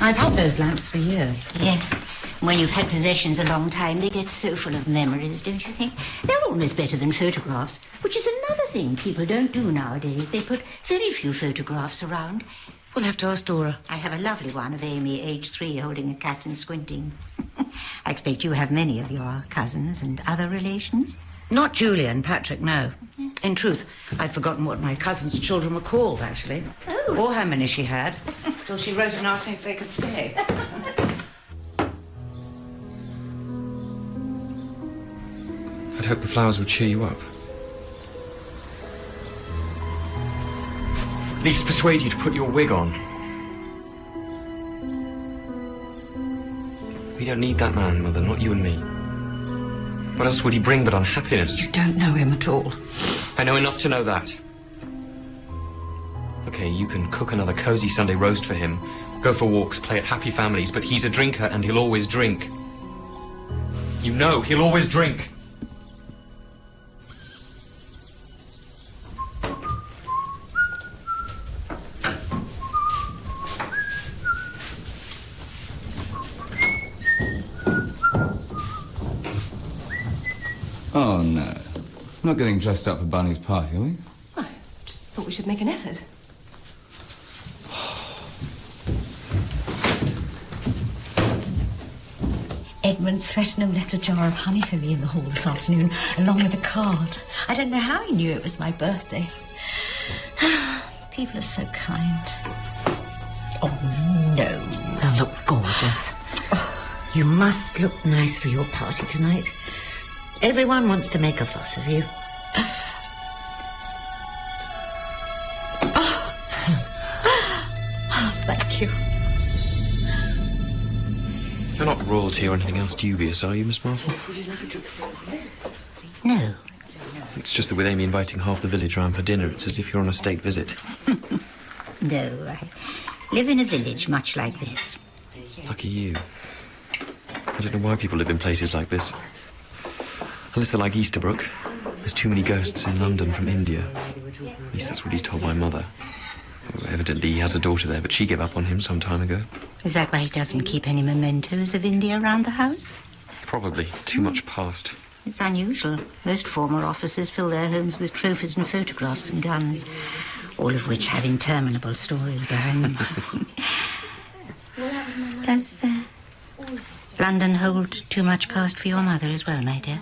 I've had those lamps for years. Yes. When you've had possessions a long time, they get so full of memories, don't you think? They're almost better than photographs, which is another thing people don't do nowadays. They put very few photographs around. We'll have to ask Dora. I have a lovely one of Amy, age 3, holding a cat and squinting. I expect you have many of your cousins and other relations. Not Julia and Patrick, no. In truth, I'd forgotten what my cousin's children were called, actually. Oh. Or how many she had. Till she wrote and asked me if they could stay. I'd hoped the flowers would cheer you up. least persuade you to put your wig on. We don't need that man, Mother, not you and me. What else would he bring but unhappiness? You don't know him at all. I know enough to know that. Okay, you can cook another cosy Sunday roast for him, go for walks, play at happy families, but he's a drinker and he'll always drink. You know, he'll always drink. Oh, no. Not getting dressed up for Barney's party, are we? I just thought we should make an effort. Edmund Threatenham left a jar of honey for me in the hall this afternoon, along with a card. I don't know how he knew it was my birthday. People are so kind. Oh, no. They'll look gorgeous. Oh, you must look nice for your party tonight. Everyone wants to make a fuss of you. Oh, thank you. You're not royalty or anything else dubious, are you, Miss Marple? No. It's just that with Amy inviting half the village round for dinner, it's as if you're on a state visit. No, I live in a village much like this. Lucky you. I don't know why people live in places like this. Unless they're like Easterbrook. There's too many ghosts in London from India. At least that's what he's told my mother. Well, evidently he has a daughter there, but she gave up on him some time ago. Is that why he doesn't keep any mementos of India around the house? Probably. Too much past. It's unusual. Most former officers fill their homes with trophies and photographs and guns, all of which have interminable stories behind them. Does London hold too much past for your mother as well, my dear?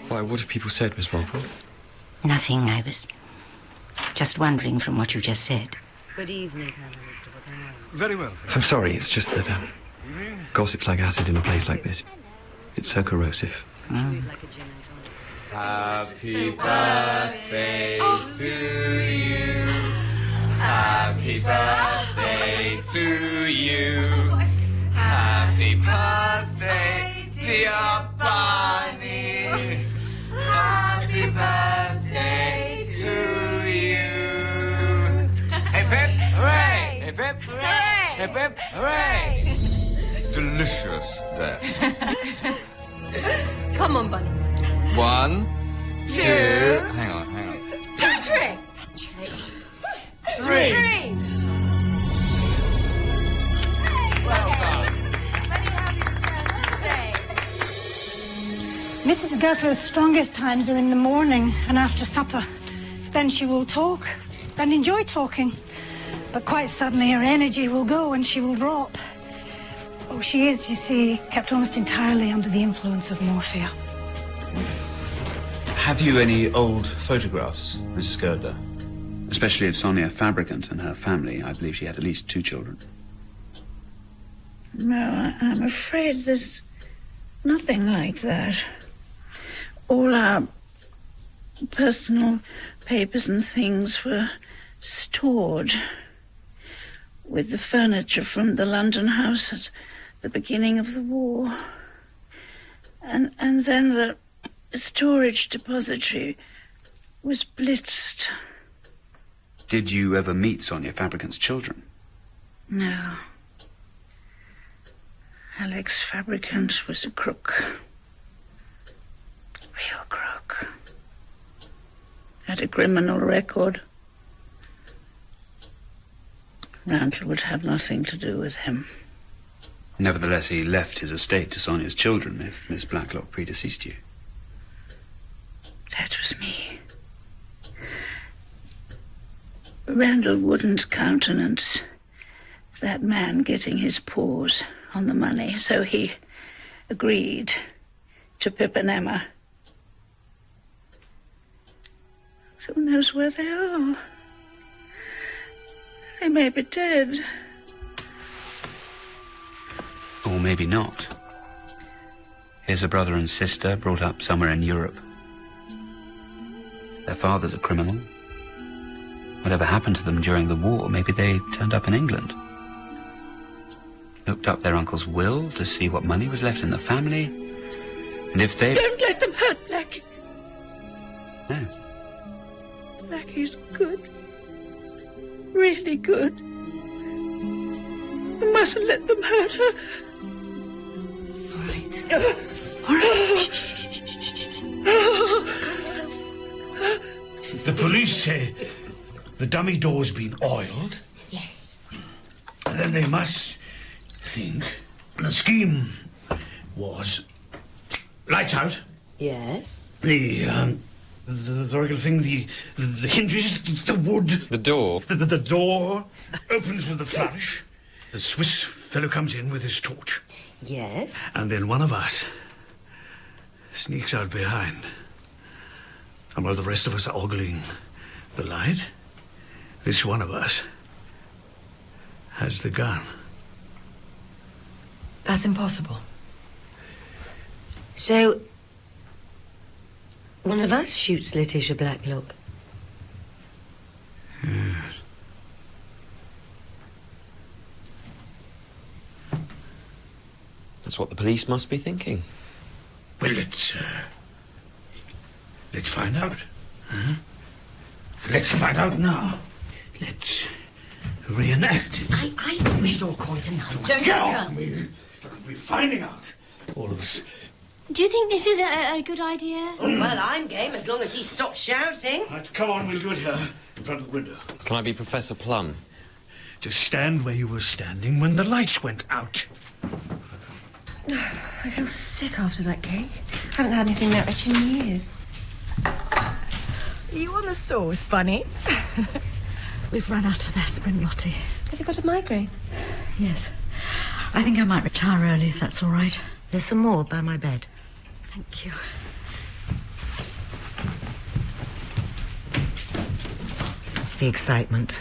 Why, what have people said, Miss Marple? Nothing. I was just wondering from what you just said. Good evening, Colonel Mr. Woodhouse. Very well. I'm sorry, it's just that gossip's like acid in a place like this. It's so corrosive. Happy birthday to you. Happy birthday to you. Happy birthday, dear Barney. Happy birthday to you. Hip hip hooray! Hip hip hooray! Hip hip hooray! Delicious death. Come on, Bunny. 1, 2. Hang on. Patrick! 3. Well done. Very happy return today. Mrs. Gertrude's strongest times are in the morning and after supper. Then she will talk and enjoy talking. But quite suddenly her energy will go and she will drop. Oh, she is, you see, kept almost entirely under the influence of morphia. Have you any old photographs, Mrs. Gerda? Especially of Sonia Fabricant and her family. I believe she had at least 2 children. No, I'm afraid there's nothing like that. All our personal papers and things were stored with the furniture from the London house at the beginning of the war. And then the storage depository was blitzed. Did you ever meet Sonia Fabricant's children? No. Alex Fabricant was a crook. Real crook. Had a criminal record. Randall would have nothing to do with him. Nevertheless, he left his estate to Sonia's children if Miss Blacklock predeceased you. That was me. Randall wouldn't countenance that man getting his paws on the money, so he agreed to Pip and Emma. Who knows where they are? They may be dead. Or maybe not. Here's a brother and sister brought up somewhere in Europe. Their father's a criminal. Whatever happened to them during the war, maybe they turned up in England. Looked up their uncle's will to see what money was left in the family. And if they... Don't let them hurt Blackie. No. Blackie's good. Really good. You mustn't let them hurt her. All right. All right. The police say the dummy door's been oiled. Yes. And then they must think the scheme was lights out. Yes. The regular thing, the hinges, the wood. The door? The door opens with a flourish. The Swiss fellow comes in with his torch. Yes. And then one of us sneaks out behind. And while the rest of us are ogling the light, this one of us has the gun. That's impossible. So, one of us shoots Lettisya Blacklocke. Yes. That's what the police must be thinking. Well, let's find out. Huh? Let's find out now. Let's reenact it. I think we should all call it a night. Don't Get off me! We're finding out, all of us. Do you think this is a good idea? Oh, well, I'm game as long as he stops shouting. Right, come on, we'll do it here, in front of the window. Can I be Professor Plum? Just stand where you were standing when the lights went out. I feel sick after that cake. I haven't had anything that rich in years. Are you on the sauce, Bunny? We've run out of aspirin, Lottie. Have you got a migraine? Yes. I think I might retire early, if that's all right. There's some more by my bed. Thank you. It's the excitement.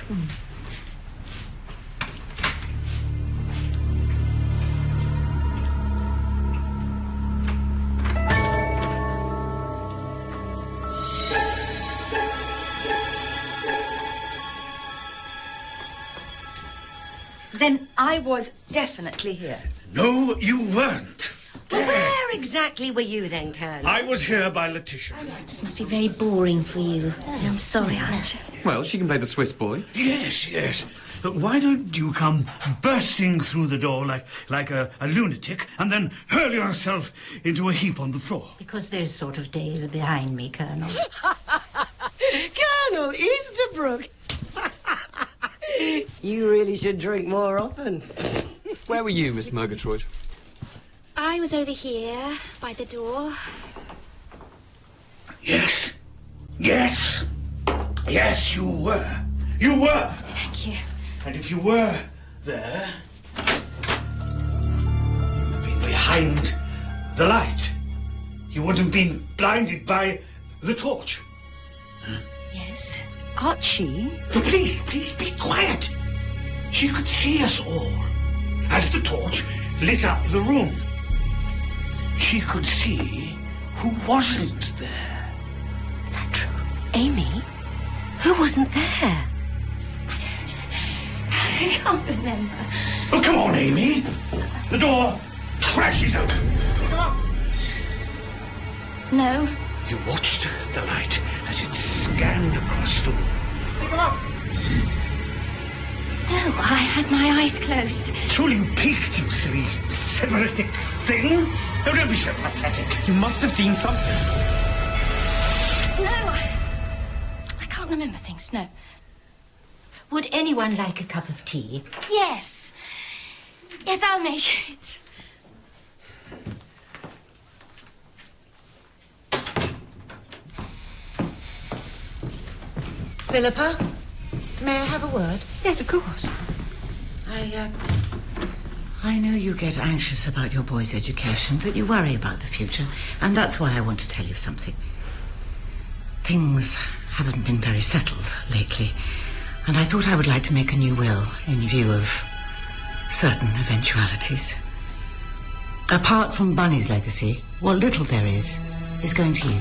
Then I was definitely here. No, you weren't. Well, where exactly were you then, Colonel? I was here by Letitia. This must be very boring for you. I'm sorry, Aunt. Well, she can play the Swiss boy. Yes, yes. But why don't you come bursting through the door like a lunatic and then hurl yourself into a heap on the floor? Because those sort of days are behind me, Colonel. Colonel Easterbrook! You really should drink more often. Where were you, Miss Murgatroyd? I was over here, by the door. Yes. Yes. Yes, you were. You were. Thank you. And if you were there, you'd have been behind the light. You wouldn't have been blinded by the torch. Huh? Yes. Archie? Please, be quiet. She could see us all as the torch lit up the room. She could see who wasn't there. Is that true? Amy? Who wasn't there? I can't remember. Oh, come on, Amy. The door crashes open. No. You watched the light as it scanned across the room. No, I had my eyes closed. Truly you peeked, you silly separatic thing. Oh, don't be so pathetic. You must have seen something. No, I can't remember things, no. Would anyone like a cup of tea? Yes. Yes, I'll make it. Philippa, may I have a word? Yes, of course. I know you get anxious about your boy's education, that you worry about the future, and that's why I want to tell you something. Things haven't been very settled lately, and I thought I would like to make a new will in view of certain eventualities. Apart from Bunny's legacy, what little there is going to you.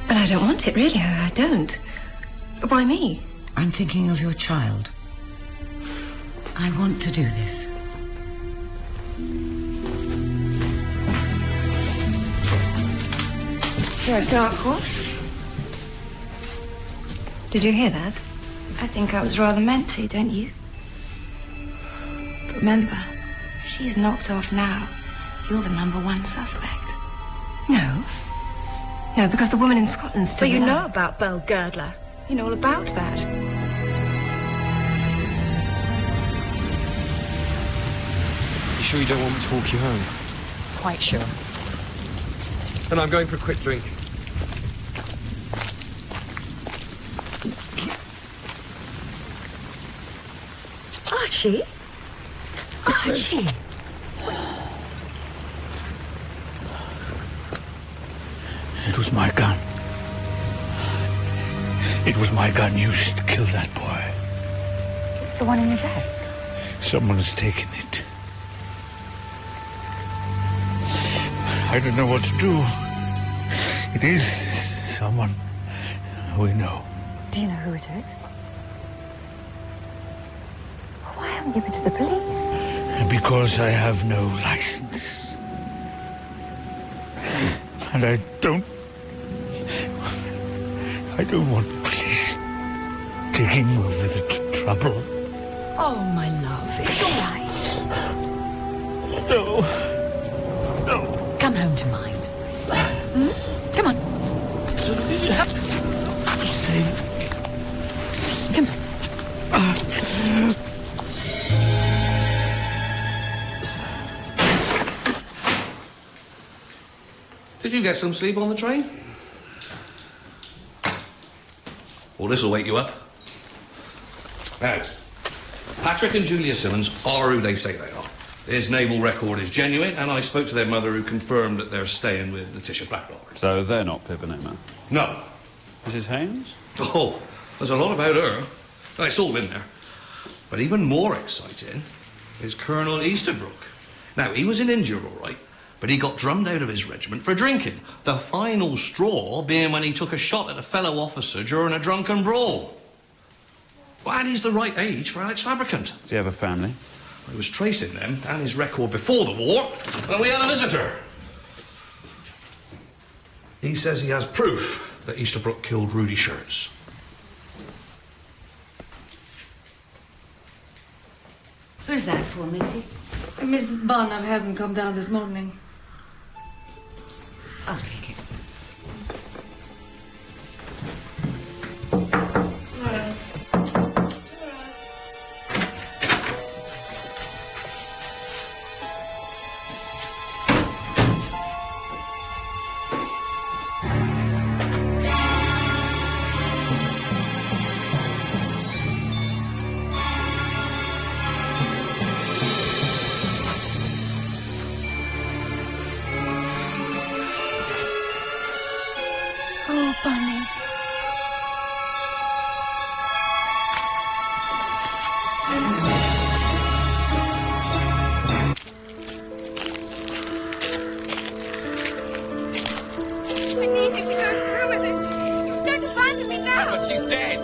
But I don't want it, really. I don't. Why me? I'm thinking of your child. I want to do this. You're a dark horse. Did you hear that? I think I was rather meant to, don't you? But remember, she's knocked off now. You're the #1 suspect. No. No, because the woman in Scotland So still... you know about Belle Girdler. You know all about that. You sure you don't want me to walk you home? Quite sure. Then I'm going for a quick drink. Archie? Archie! It was my gun. It was my gun used to kill that boy. The one in your desk? Someone has taken it. I don't know what to do. It is someone we know. Do you know who it is? Why haven't you been to the police? Because I have no license. And I don't want the police taking over the trouble. Oh, my love, it's all right. No. No. Come home to mine. Hmm? Come on. Come on. Did you get some sleep on the train? Well, this'll wake you up. Now, Patrick and Julia Simmons are who they say they are. His naval record is genuine, and I spoke to their mother, who confirmed that they're staying with Letitia Blacklocks. So they're not Pip and Emma? No. Mrs. Haynes? Oh, there's a lot about her. It's all in there. But even more exciting is Colonel Easterbrook. Now, he was in India, all right, but he got drummed out of his regiment for drinking. The final straw being when he took a shot at a fellow officer during a drunken brawl. Well, and he's the right age for Alex Fabricant. Does he have a family? I was tracing them and his record before the war when we had a visitor. He says he has proof that Easterbrook killed Rudy Shirts. Who's that for, Missy? Mrs. Barnum hasn't come down this morning. I'll take it. Oh, Bunny. I need you to go through with it. Just don't abandon me now. But she's dead.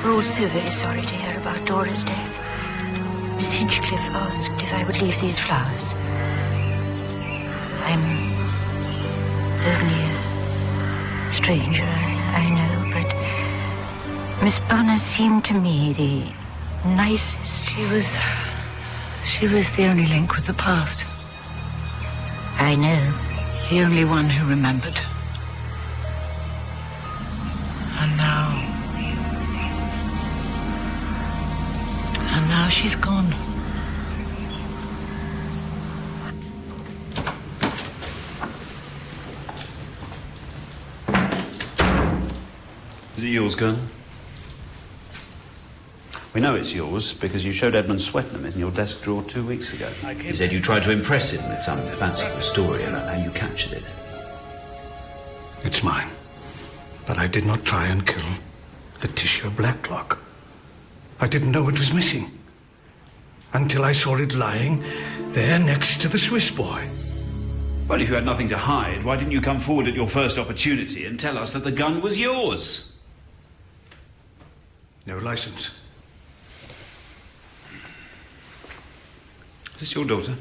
We're all so very sorry to hear about Dora's death. Miss Hinchcliffe asked if I would leave these flowers. I'm only a stranger, I know, but Miss Bonner seemed to me the nicest. She was the only link with the past. I know. The only one who remembered. And now she's gone. Is it yours, Colonel? We know it's yours because you showed Edmund Swetnam in your desk drawer 2 weeks ago. You said you tried to impress him with some fanciful story and how you captured it. It's mine. But I did not try and kill Letίσια Μπλάκλοκ. I didn't know it was missing until I saw it lying there next to the Swiss boy. Well, if you had nothing to hide, why didn't you come forward at your first opportunity and tell us that the gun was yours? No license. Is this your daughter?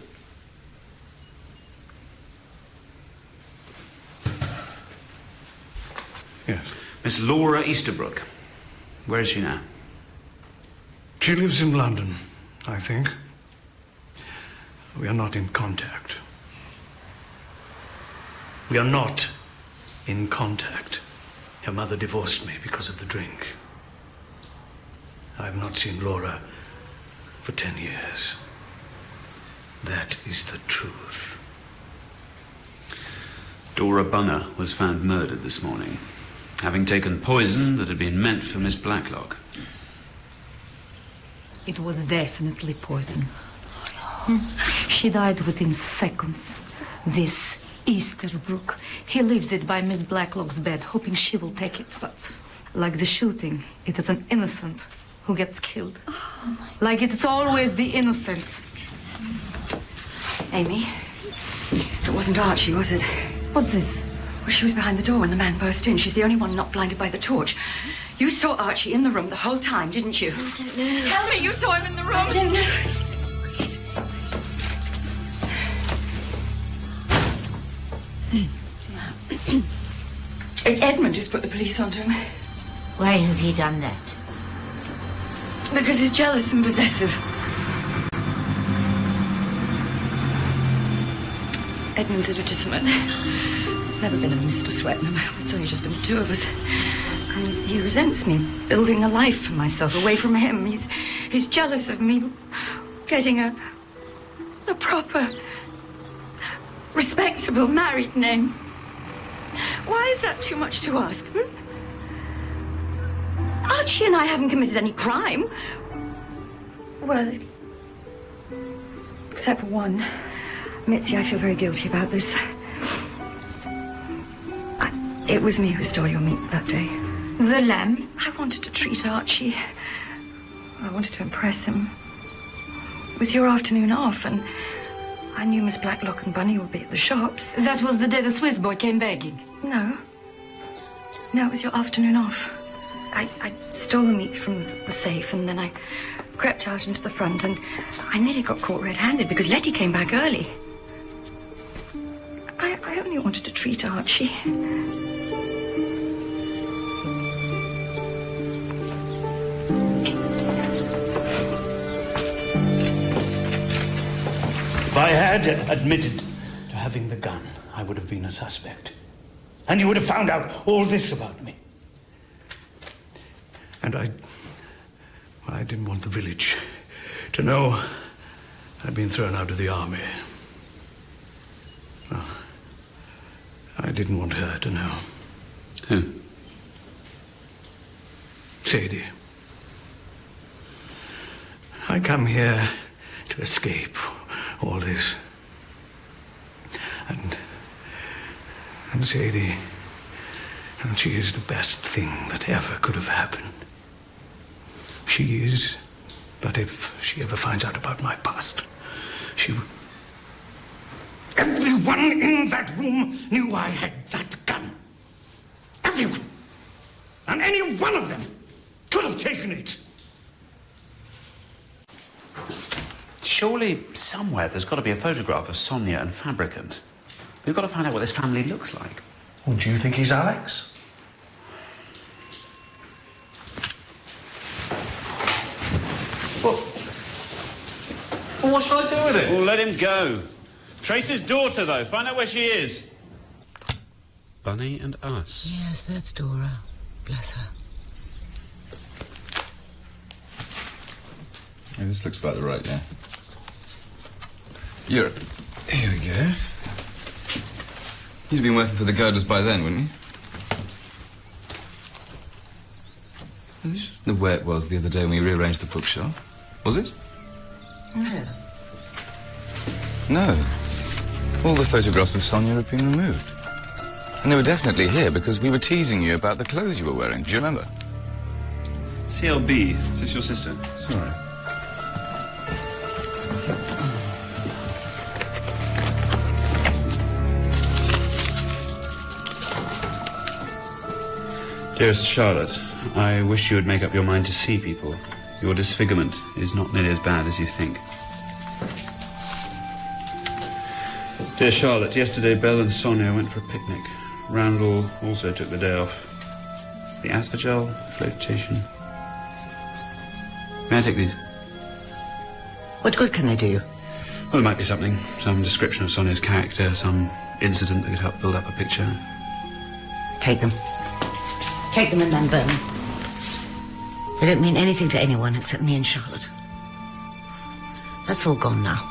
Yes. Miss Laura Easterbrook. Where is she now? She lives in London, I think. We are not in contact. We are not in contact. Her mother divorced me because of the drink. I have not seen Laura for 10 years. That is the truth. Dora Bunner was found murdered this morning, having taken poison that had been meant for Miss Blacklock. It was definitely poison. She died within seconds. This Easterbrook, he leaves it by Miss Blacklock's bed, hoping she will take it. But like the shooting, it is an innocent who gets killed. Like it's always the innocent. Amy, it wasn't Archie, was it? What's this? Well, she was behind the door when the man burst in. She's the only one not blinded by the torch. You saw Archie in the room the whole time, didn't you? I don't know. Tell me you saw him in the room. I don't know. Excuse me. It's Edmund who's put the police onto him. Why has he done that? Because he's jealous and possessive. Edmund's illegitimate. There's never been a Mr. Swetnam. It's only just been the two of us. And he resents me building a life for myself away from him. He's jealous of me getting a proper, respectable married name. Why is that too much to ask? Archie and I haven't committed any crime. Well, except for one. Mitzi, I feel very guilty about this. It was me who stole your meat that day. The lamb? I wanted to treat Archie. I wanted to impress him. It was your afternoon off, and I knew Miss Blacklock and Bunny would be at the shops. That was the day the Swiss boy came begging. No. No, it was your afternoon off. I stole the meat from the safe, and then I crept out into the front, and I nearly got caught red-handed because Letty came back early. I only wanted to treat Archie. If I had admitted to having the gun, I would have been a suspect. And you would have found out all this about me. And I didn't want the village to know I'd been thrown out of the army. No, I didn't want her to know. Who? Sadie. I come here to escape all this. And Sadie, and she is the best thing that ever could have happened. She is, but if she ever finds out about my past, she will... Everyone in that room knew I had that gun. Everyone. And any one of them could have taken it. Surely somewhere there's got to be a photograph of Sonia and Fabricant. We've got to find out what this family looks like. Well, do you think he's Alex? What should I do with it? Well, let him go. Trace his daughter, though. Find out where she is. Bunny and us. Yes, that's Dora. Bless her. Yeah, this looks about right, yeah. Here we go. You'd have been working for the girdlers by then, wouldn't you? This isn't the way it was the other day when we rearranged the bookshelf, was it? No. No. All the photographs of Sonia have been removed. And they were definitely here because we were teasing you about the clothes you were wearing. Do you remember? CLB, is this your sister? Sorry. Dearest Charlotte, I wish you would make up your mind to see people. Your disfigurement is not nearly as bad as you think. Dear Charlotte, yesterday Belle and Sonia went for a picnic. Randall also took the day off. The asphagel flotation. May I take these? What good can they do you? Well, there might be something. Some description of Sonia's character, some incident that could help build up a picture. Take them. Take them and then burn them. They don't mean anything to anyone except me and Charlotte. That's all gone now.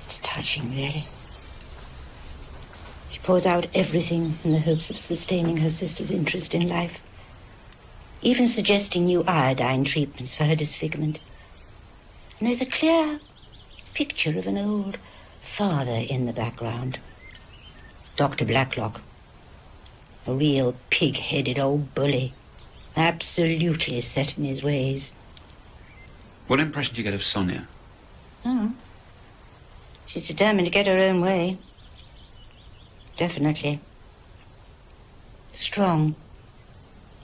It's touching, really. She pours out everything in the hopes of sustaining her sister's interest in life, even suggesting new iodine treatments for her disfigurement. And there's a clear picture of an old father in the background. Dr. Blacklock. A real pig-headed old bully. Absolutely set in his ways. What impression do you get of Sonia? Oh. She's determined to get her own way. Definitely. Strong.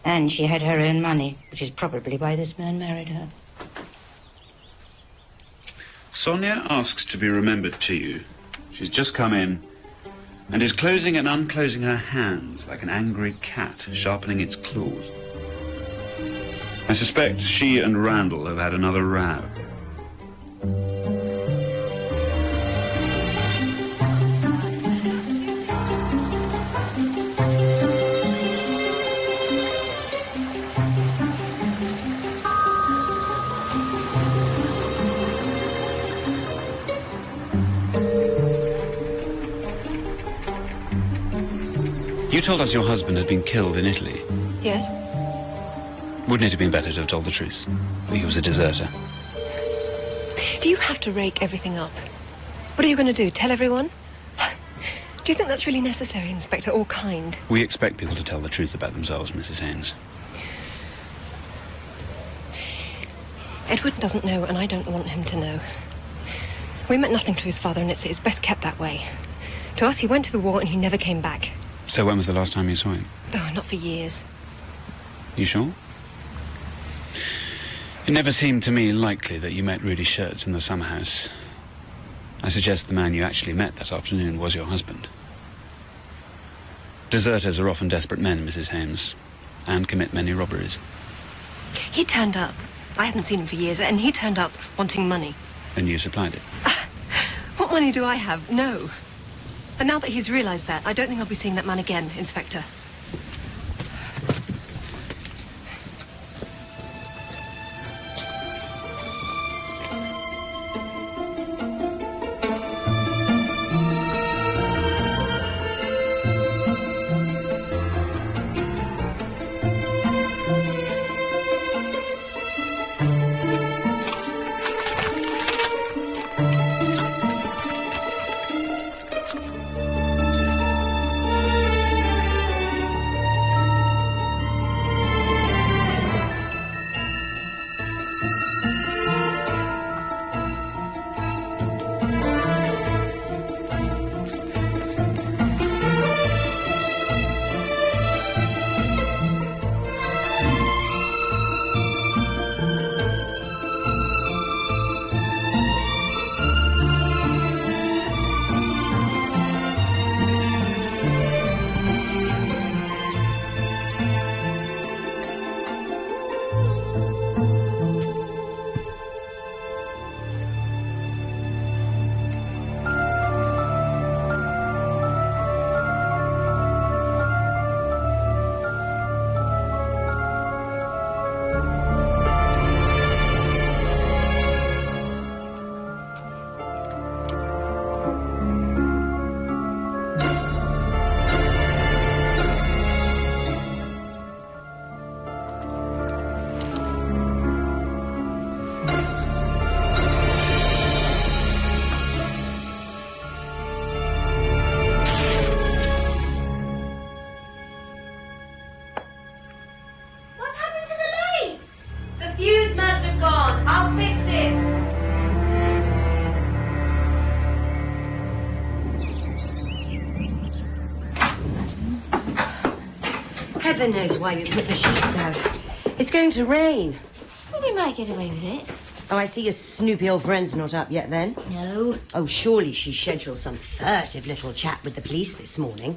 And she had her own money, which is probably why this man married her. Sonia asks to be remembered to you. She's just come in and is closing and unclosing her hands like an angry cat sharpening its claws. I suspect she and Randall have had another row. You told us your husband had been killed in Italy. Yes. Wouldn't it have been better to have told the truth? He was a deserter. Do you have to rake everything up? What are you going to do, tell everyone? Do you think that's really necessary, Inspector, or kind? We expect people to tell the truth about themselves, Mrs. Haynes. Edward doesn't know, and I don't want him to know. We meant nothing to his father, and it's best kept that way. To us, he went to the war and he never came back. So when was the last time you saw him? Oh, not for years. You sure? It never seemed to me likely that you met Rudy Schertz in the summer house. I suggest the man you actually met that afternoon was your husband. Deserters are often desperate men, Mrs. Haynes, and commit many robberies. He turned up. I hadn't seen him for years, and he turned up wanting money. And you supplied it? What money do I have? No. And now that he's realised that, I don't think I'll be seeing that man again, Inspector. Heaven knows why you put the sheets out. It's going to rain. Well, we might get away with it. Oh, I see your snoopy old friend's not up yet, then. No. Oh, surely she scheduled some furtive little chat with the police this morning.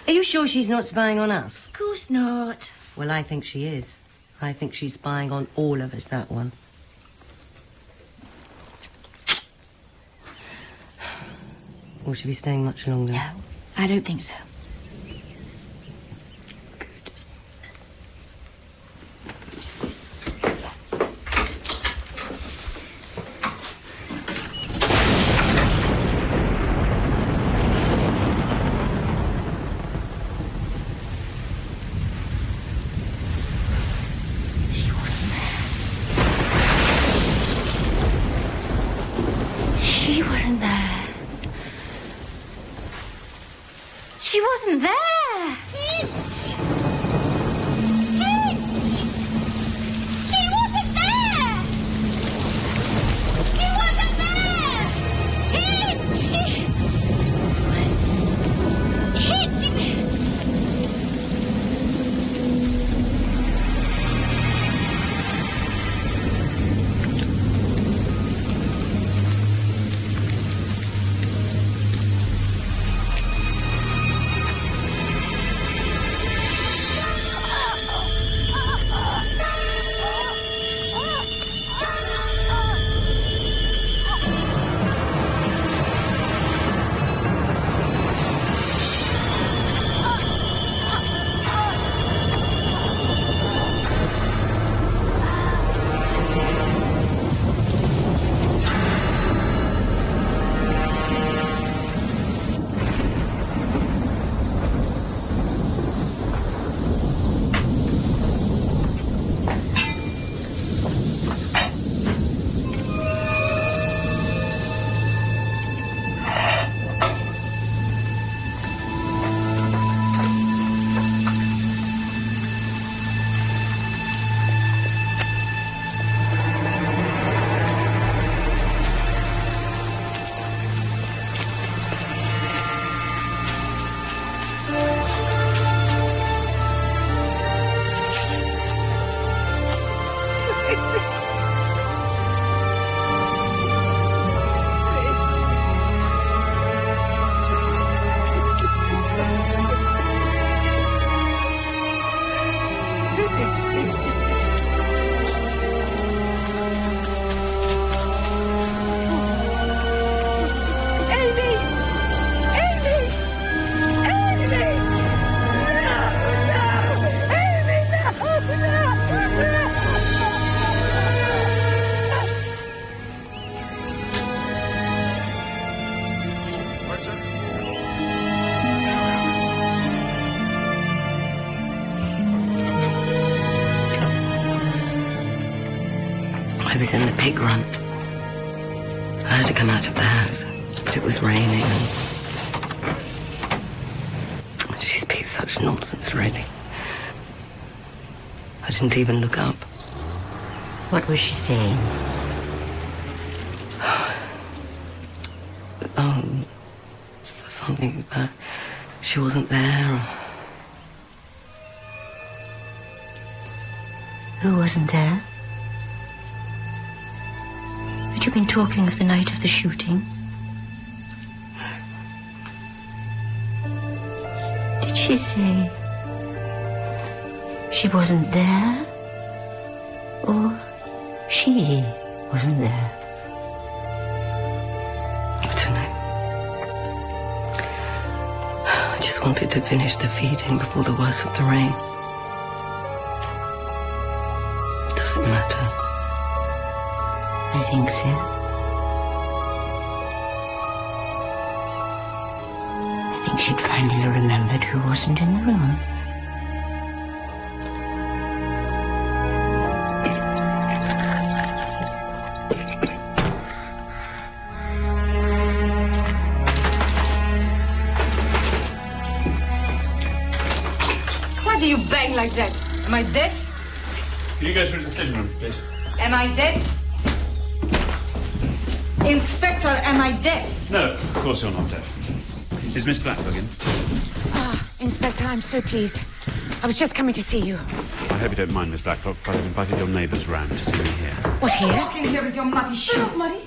Are you sure she's not spying on us? Of course not. Well, I think she is. I think she's spying on all of us, that one. Will she be staying much longer? No, I don't think so. She wasn't there. Hitch! She wasn't there! She wasn't there! Hitch! I was in the pig run. I had to come out of the house, but it was raining and she speaks such nonsense, really. I didn't even look up. What was she saying? Something about she wasn't there. Who wasn't there? Had you been talking of the night of the shooting? Did she say she wasn't there? Or she wasn't there? I don't know. I just wanted to finish the feeding before the worst of the rain. Does it matter? I think so. I think she'd finally remembered who wasn't in the room. Why do you bang like that? Am I deaf? Can you go through the decision room, please? Am I deaf? Inspector, am I deaf? No, of course you're not deaf. Is Miss Blacklock in? Ah, Inspector, I'm so pleased. I was just coming to see you. I hope you don't mind, Miss Blacklocke, but I've invited your neighbours round to see me here. What, here? Walk in here with your muddy shoes. Muddy?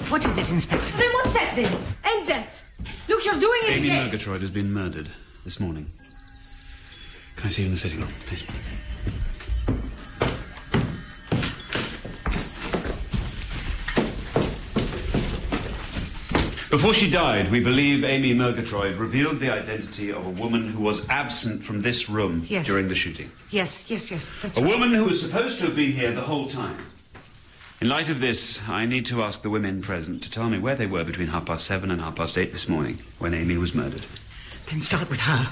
What is it, Inspector? Then what's that then? And that? Look, you're doing it Amy again. Murgatroyd has been murdered this morning. Can I see you in the sitting room, please? Before she died, we believe Amy Murgatroyd revealed the identity of a woman who was absent from this room during the shooting. Yes, that's A woman who was supposed to have been here the whole time. In light of this, I need to ask the women present to tell me where they were between 7:30 and 8:30 this morning, when Amy was murdered. Then start with her.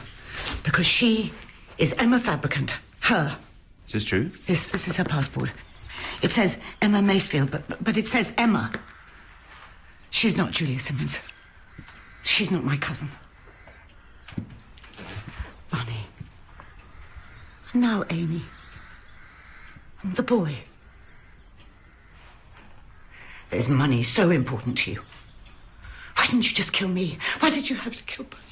Because she is Emma Fabricant. Her. Is this true? This is her passport. It says Emma Macefield, but it says Emma. She's not Julia Simmons. She's not my cousin. Bonnie. And now Amy. And the boy. Is money so important to you? Why didn't you just kill me? Why did you have to kill Bonnie?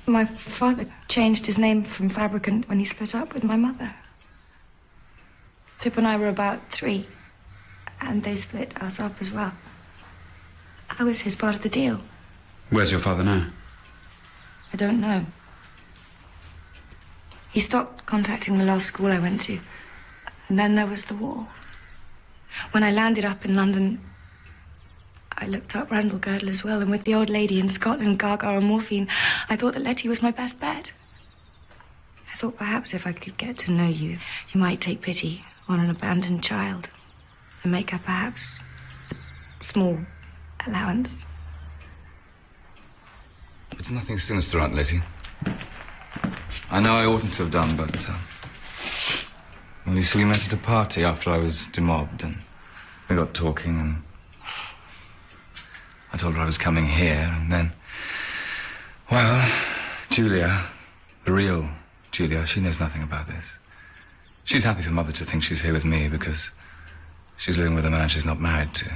My father changed his name from Fabricant when he split up with my mother. Pip and I were about 3, and they split us up as well. I was his part of the deal. Where's your father now? I don't know. He stopped contacting the last school I went to, and then there was the war. When I landed up in London, I looked up Randall Girdle as well, and with the old lady in Scotland, Gaga and morphine, I thought that Letty was my best bet. I thought perhaps if I could get to know you, you might take pity on an abandoned child and make her perhaps a small allowance. It's nothing sinister, Aunt Letty. I know I oughtn't to have done, but... well, you see, we met at a party after I was demobbed, and we got talking, and... I told her I was coming here, and then... well, Julia, the real Julia, she knows nothing about this. She's happy for Mother to think she's here with me because she's living with a man she's not married to.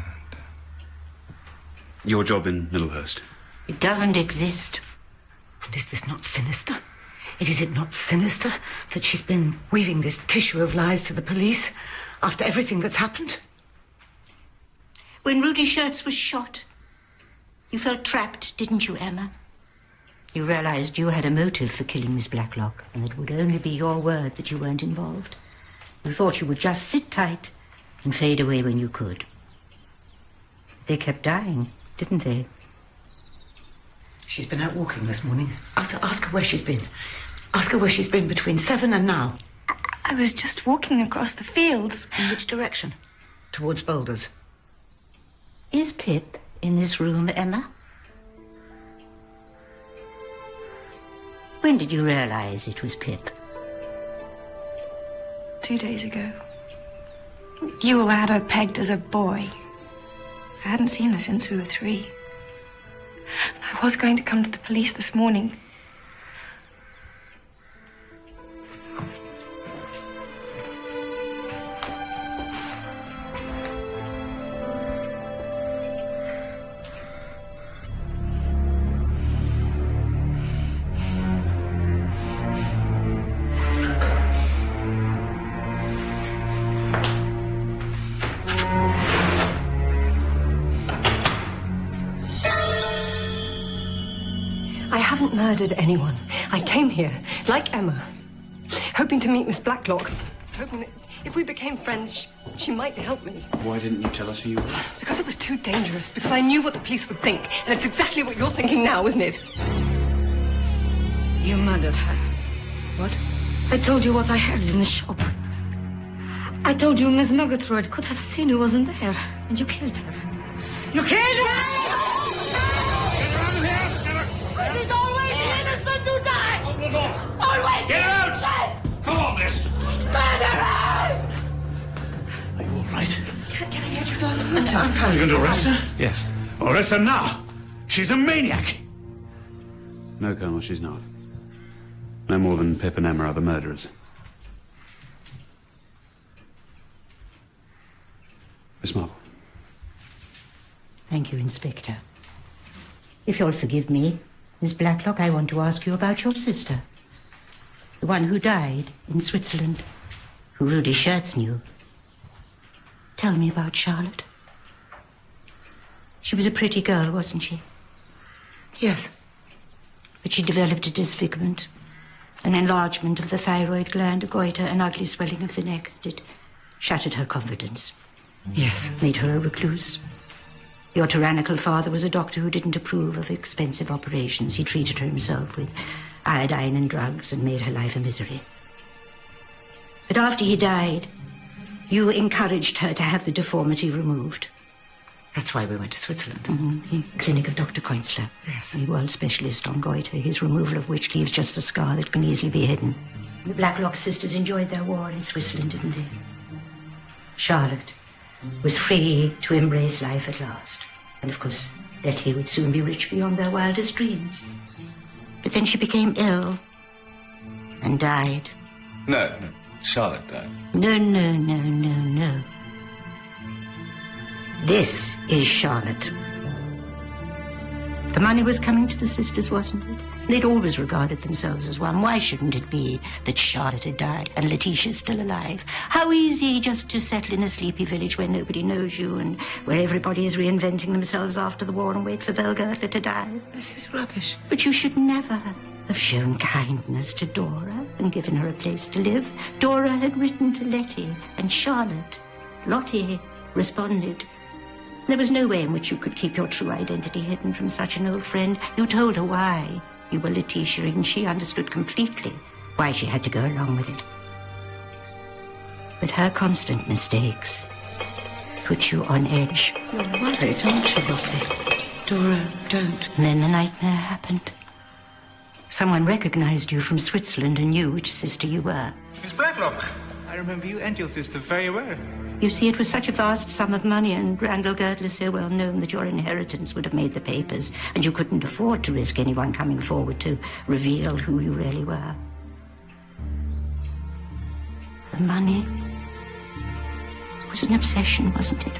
Your job in Middlehurst? It doesn't exist. And is this not sinister? Is it not sinister that she's been weaving this tissue of lies to the police after everything that's happened? When Rudy Schertz was shot, you felt trapped, didn't you, Emma? You realized you had a motive for killing Miss Blacklock, and that it would only be your word that you weren't involved. You thought you would just sit tight and fade away when you could. They kept dying, didn't they? She's been out walking this morning. Ask her where she's been. Ask her where she's been between 7 and now. I was just walking across the fields. In which direction? Towards Boulders. Is Pip in this room, Emma? When did you realize it was Pip? 2 days ago. You all had her pegged as a boy. I hadn't seen her since we were 3. I was going to come to the police this morning. I haven't murdered anyone. I came here, like Emma, hoping to meet Miss Blacklock, hoping that if we became friends, she might help me. Why didn't you tell us who you were? Because it was too dangerous, because I knew what the police would think, and it's exactly what you're thinking now, isn't it? You murdered her. What? I told you what I heard in the shop. I told you Miss Murgatroyd could have seen who wasn't there, and you killed her. You killed her! It is always the innocent who die! Open the door! Always Get the out! innocent! Come on, miss! Murderer! Are you all right? Can I get you a glass of water? I'm fine. You going to arrest her? Yes. Well, arrest her now. She's a maniac. No, Colonel, she's not. No more than Pip and Emma are the murderers. Miss Marple. Thank you, Inspector. If you'll forgive me, Miss Blacklock, I want to ask you about your sister. The one who died in Switzerland, who Rudy Schertz knew. Tell me about Charlotte. She was a pretty girl, wasn't she? Yes. But she developed a disfigurement, an enlargement of the thyroid gland, a goiter, an ugly swelling of the neck. It shattered her confidence. Yes. Made her a recluse. Your tyrannical father was a doctor who didn't approve of expensive operations. He treated her himself with iodine and drugs and made her life a misery. But after he died, you encouraged her to have the deformity removed. That's why we went to Switzerland. The clinic of Dr. Koinzler. Yes. A world specialist on goiter, his removal of which leaves just a scar that can easily be hidden. The Blacklock sisters enjoyed their war in Switzerland, didn't they? Charlotte was free to embrace life at last. And of course, Letty would soon be rich beyond their wildest dreams. But then she became ill and died. No, Charlotte died. No. This is Charlotte. The money was coming to the sisters, wasn't it? They'd always regarded themselves as one. Why shouldn't it be that Charlotte had died and Letitia's still alive? How easy just to settle in a sleepy village where nobody knows you and where everybody is reinventing themselves after the war and wait for Belle Girdler to die. This is rubbish. But you should never have shown kindness to Dora and given her a place to live. Dora had written to Letty, and Charlotte, Lottie, responded. There was no way in which you could keep your true identity hidden from such an old friend. You told her why you were Letitia, and she understood completely why she had to go along with it. But her constant mistakes put you on edge. You're worried, aren't you, Lottie? Dora, don't. And then the nightmare happened. Someone recognized you from Switzerland and knew which sister you were. Miss Blacklock, I remember you and your sister very well. You see, it was such a vast sum of money, and Randall Girdler so well known that your inheritance would have made the papers, and you couldn't afford to risk anyone coming forward to reveal who you really were. The money was an obsession, wasn't it?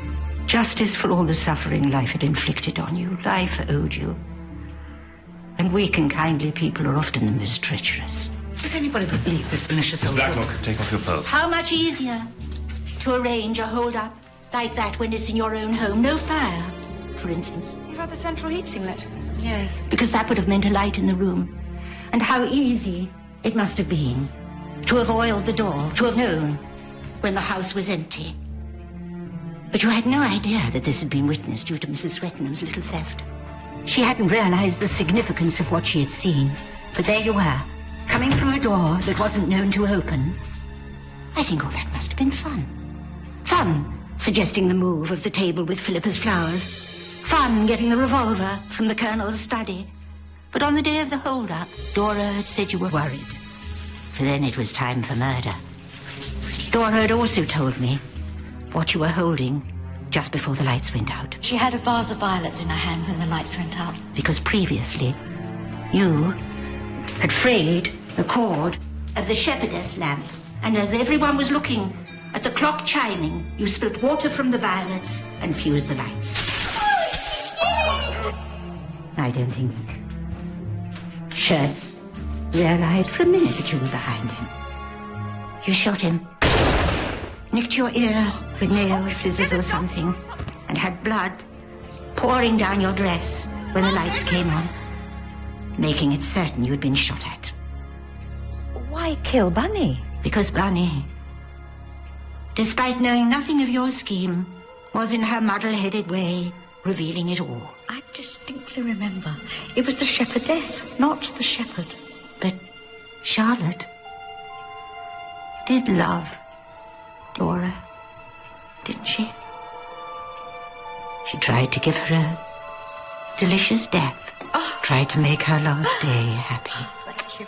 Justice for all the suffering life had inflicted on you. Life owed you. And weak and kindly people are often the most treacherous. Does anybody believe this malicious old Blacklock, take off your pearls. How much easier to arrange a hold-up like that when it's in your own home. No fire, for instance. You've had the central heating lit? Yes. Because that would have meant a light in the room. And how easy it must have been to have oiled the door, to have known when the house was empty. But you had no idea that this had been witnessed due to Mrs. Swettenham's little theft. She hadn't realized the significance of what she had seen. But there you were, coming through a door that wasn't known to open. I think all that must have been fun. Fun suggesting the move of the table with Philippa's flowers. Fun getting the revolver from the Colonel's study. But on the day of the hold-up, Dora had said you were worried. For then it was time for murder. Dora had also told me what you were holding just before the lights went out. She had a vase of violets in her hand when the lights went out. Because previously, you had frayed the cord of the shepherdess lamp. And as everyone was looking at the clock chiming, you spilt water from the violets and fused the lights. I don't think Schertz realized for a minute that you were behind him. You shot him, nicked your ear with nails, scissors or something, and had blood pouring down your dress when the lights came on, making it certain you'd been shot at. Why kill Bunny? Because Bunny, despite knowing nothing of your scheme, was in her muddle-headed way revealing it all. I distinctly remember. It was the shepherdess, not the shepherd. But Charlotte did love Dora, didn't she? She tried to give her a delicious death. Tried to make her last day happy. Thank you.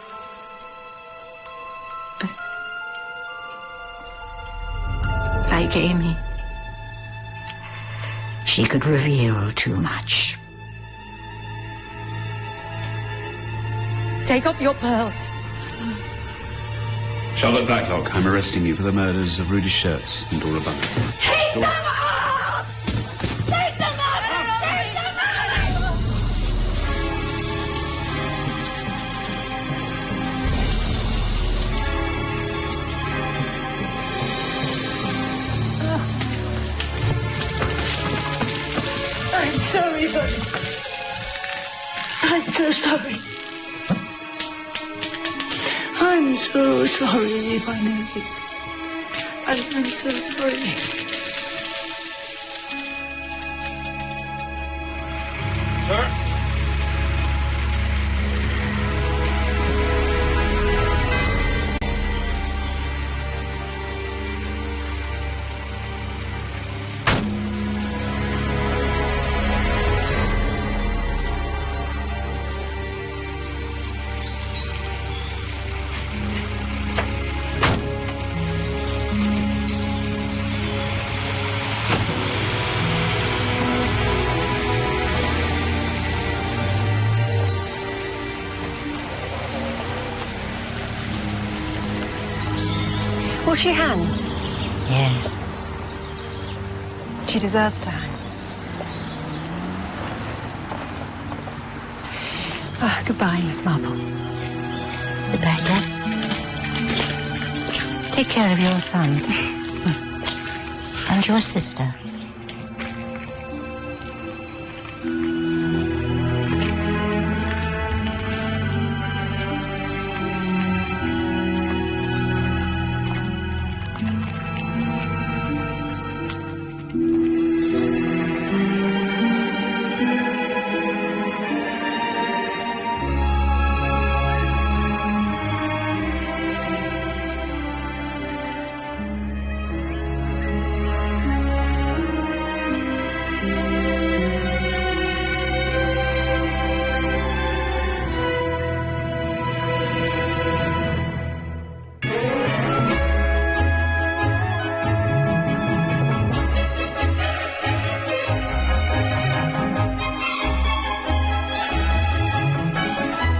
Like Amy, she could reveal too much. Take off your pearls. Charlotte Blacklock, I'm arresting you for the murders of Rudy Schertz and Dora Bunny. Take them off! Take them off! Take them off! sorry, but I'm so sorry. I'm so sorry if I know it. I'm so sorry. Sir? Will she hang? Yes. She deserves to hang. Oh, goodbye, Miss Marple. Goodbye, Dad. Take care of your son. And your sister.